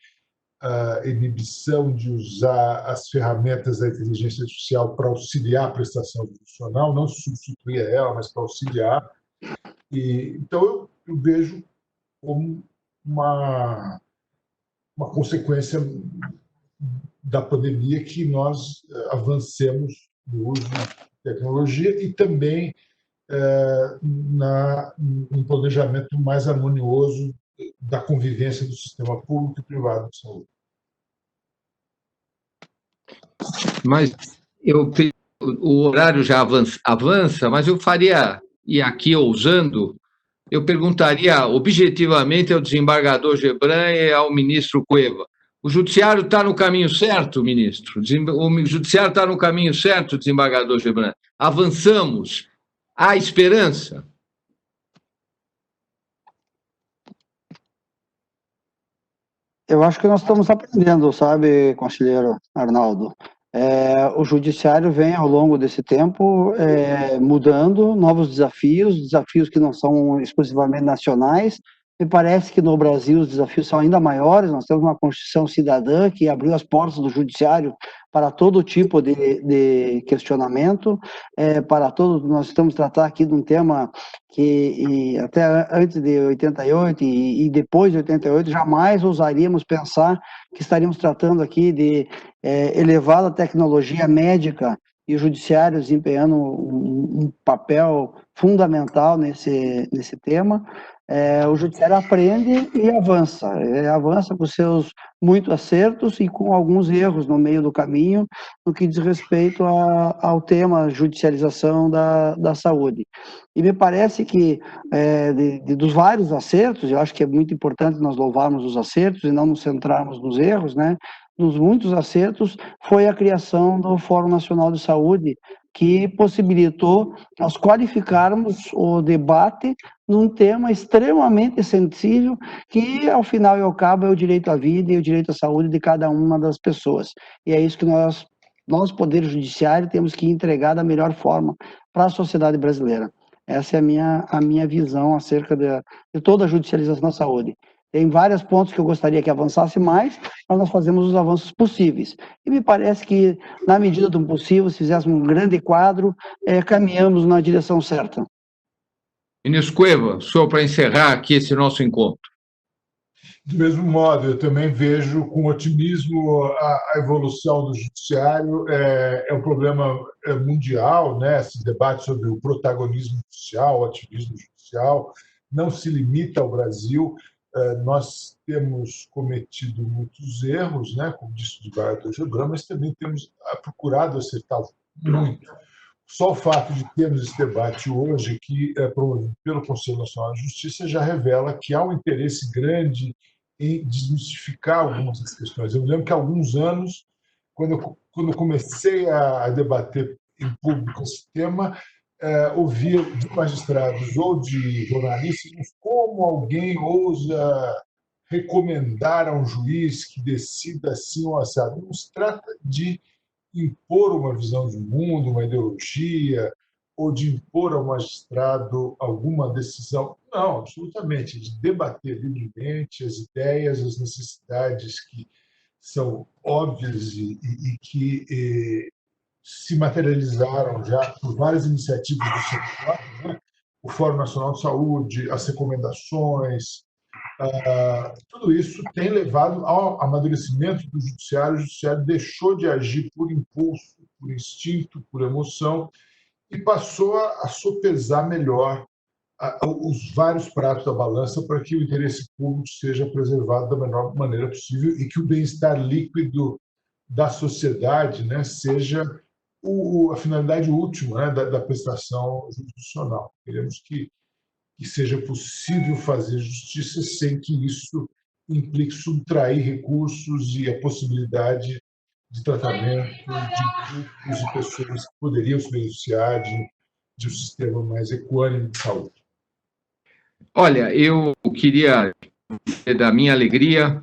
a inibição de usar as ferramentas da inteligência artificial para auxiliar a prestação jurisdicional, não substituir ela, mas para auxiliar. Então, eu vejo como uma consequência da pandemia que nós avancemos no uso de tecnologia e também um planejamento mais harmonioso da convivência do sistema público e privado de saúde. Mas o horário já avança, mas eu faria, e aqui ousando, eu perguntaria objetivamente ao desembargador Gebran e ao ministro Cueva: o judiciário está no caminho certo, ministro? O judiciário está no caminho certo, desembargador Gebran? Avançamos? Há esperança? Eu acho que nós estamos aprendendo, sabe, conselheiro Arnaldo? O judiciário vem, ao longo desse tempo, mudando, novos desafios que não são exclusivamente nacionais. Me parece que no Brasil os desafios são ainda maiores. Nós temos uma Constituição cidadã que abriu as portas do judiciário para todo tipo de questionamento, nós estamos tratando aqui de um tema que até antes de 88 e depois de 88 jamais ousaríamos pensar que estaríamos tratando aqui de elevada tecnologia médica e o judiciário desempenhando um papel fundamental nesse tema. O judiciário aprende e avança com seus muitos acertos e com alguns erros no meio do caminho, no que diz respeito ao tema judicialização da saúde. E me parece que, dos vários acertos, eu acho que é muito importante nós louvarmos os acertos e não nos centrarmos nos erros, né? Dos muitos acertos, foi a criação do Fórum Nacional de Saúde, que possibilitou nós qualificarmos o debate num tema extremamente sensível, que, ao final e ao cabo, é o direito à vida e o direito à saúde de cada uma das pessoas. E é isso que nós, Poder Judiciário, temos que entregar da melhor forma para a sociedade brasileira. Essa é a minha visão acerca de toda a judicialização da saúde. Tem vários pontos que eu gostaria que avançasse mais, mas nós fazemos os avanços possíveis. E me parece que, na medida do possível, se fizéssemos um grande quadro, caminhamos na direção certa. Ministro Cueva, só para encerrar aqui esse nosso encontro. Do mesmo modo, eu também vejo com otimismo a evolução do judiciário. É um problema mundial, né? Esse debate sobre o protagonismo judicial, o ativismo judicial, não se limita ao Brasil. Nós temos cometido muitos erros, né? Como disse o desembargador Gebran, mas também temos procurado acertar muito. Só o fato de termos esse debate hoje, que é promovido pelo Conselho Nacional de Justiça, já revela que há um interesse grande em desmistificar algumas das questões. Eu me lembro que há alguns anos, quando eu comecei a debater em público esse tema, ouvia de magistrados ou de jornalistas como alguém ousa recomendar a um juiz que decida assim ou assado. Não se trata de impor uma visão de mundo, uma ideologia, ou de impor ao magistrado alguma decisão. Não, absolutamente. De debater livremente as ideias, as necessidades que são óbvias e que se materializaram já por várias iniciativas do setor, né? O Fórum Nacional de Saúde, as recomendações, tudo isso tem levado ao amadurecimento do judiciário. O judiciário deixou de agir por impulso, por instinto, por emoção, e passou a sopesar melhor os vários pratos da balança para que o interesse público seja preservado da melhor maneira possível e que o bem-estar líquido da sociedade, né, seja a finalidade última, né, da prestação jurisdicional. Queremos que seja possível fazer justiça sem que isso implique subtrair recursos e a possibilidade de tratamento de grupos de pessoas que poderiam se beneficiar de um sistema mais equânime de saúde. Olha, eu queria, da minha alegria,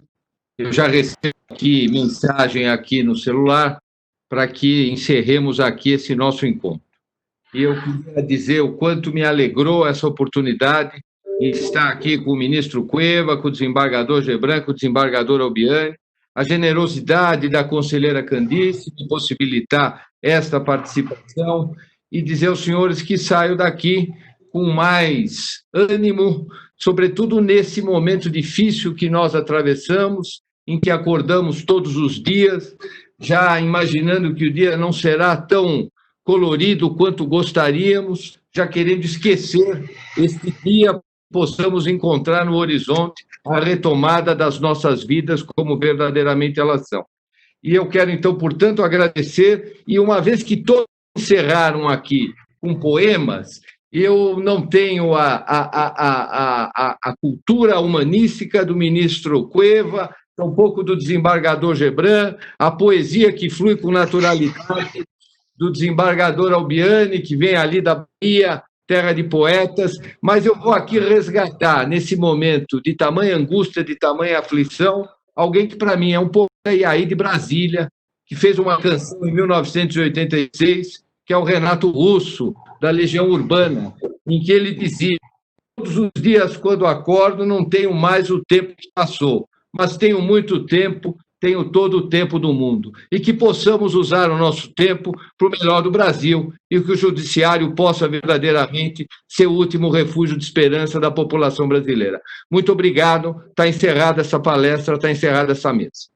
eu já recebo aqui mensagem aqui no celular para que encerremos aqui esse nosso encontro. E eu queria dizer o quanto me alegrou essa oportunidade de estar aqui com o ministro Cueva, com o desembargador Gebran, com o desembargador Albiani, a generosidade da conselheira Candice de possibilitar esta participação e dizer aos senhores que saio daqui com mais ânimo, sobretudo nesse momento difícil que nós atravessamos, em que acordamos todos os dias, já imaginando que o dia não será tão colorido quanto gostaríamos, já querendo esquecer este dia, possamos encontrar no horizonte a retomada das nossas vidas como verdadeiramente elas são. E eu quero, então, portanto, agradecer, e uma vez que todos encerraram aqui com poemas, eu não tenho a cultura humanística do ministro Cueva, tampouco do desembargador Gebran, a poesia que flui com naturalidade do desembargador Albiani, que vem ali da Bahia, terra de poetas, mas eu vou aqui resgatar, nesse momento de tamanha angústia, de tamanha aflição, alguém que, para mim, é um poeta aí de Brasília, que fez uma canção em 1986, que é o Renato Russo, da Legião Urbana, em que ele dizia: todos os dias, quando acordo, não tenho mais o tempo que passou, mas tenho muito tempo, tenho todo o tempo do mundo. E que possamos usar o nosso tempo para o melhor do Brasil e que o judiciário possa verdadeiramente ser o último refúgio de esperança da população brasileira. Muito obrigado. Está encerrada essa palestra, está encerrada essa mesa.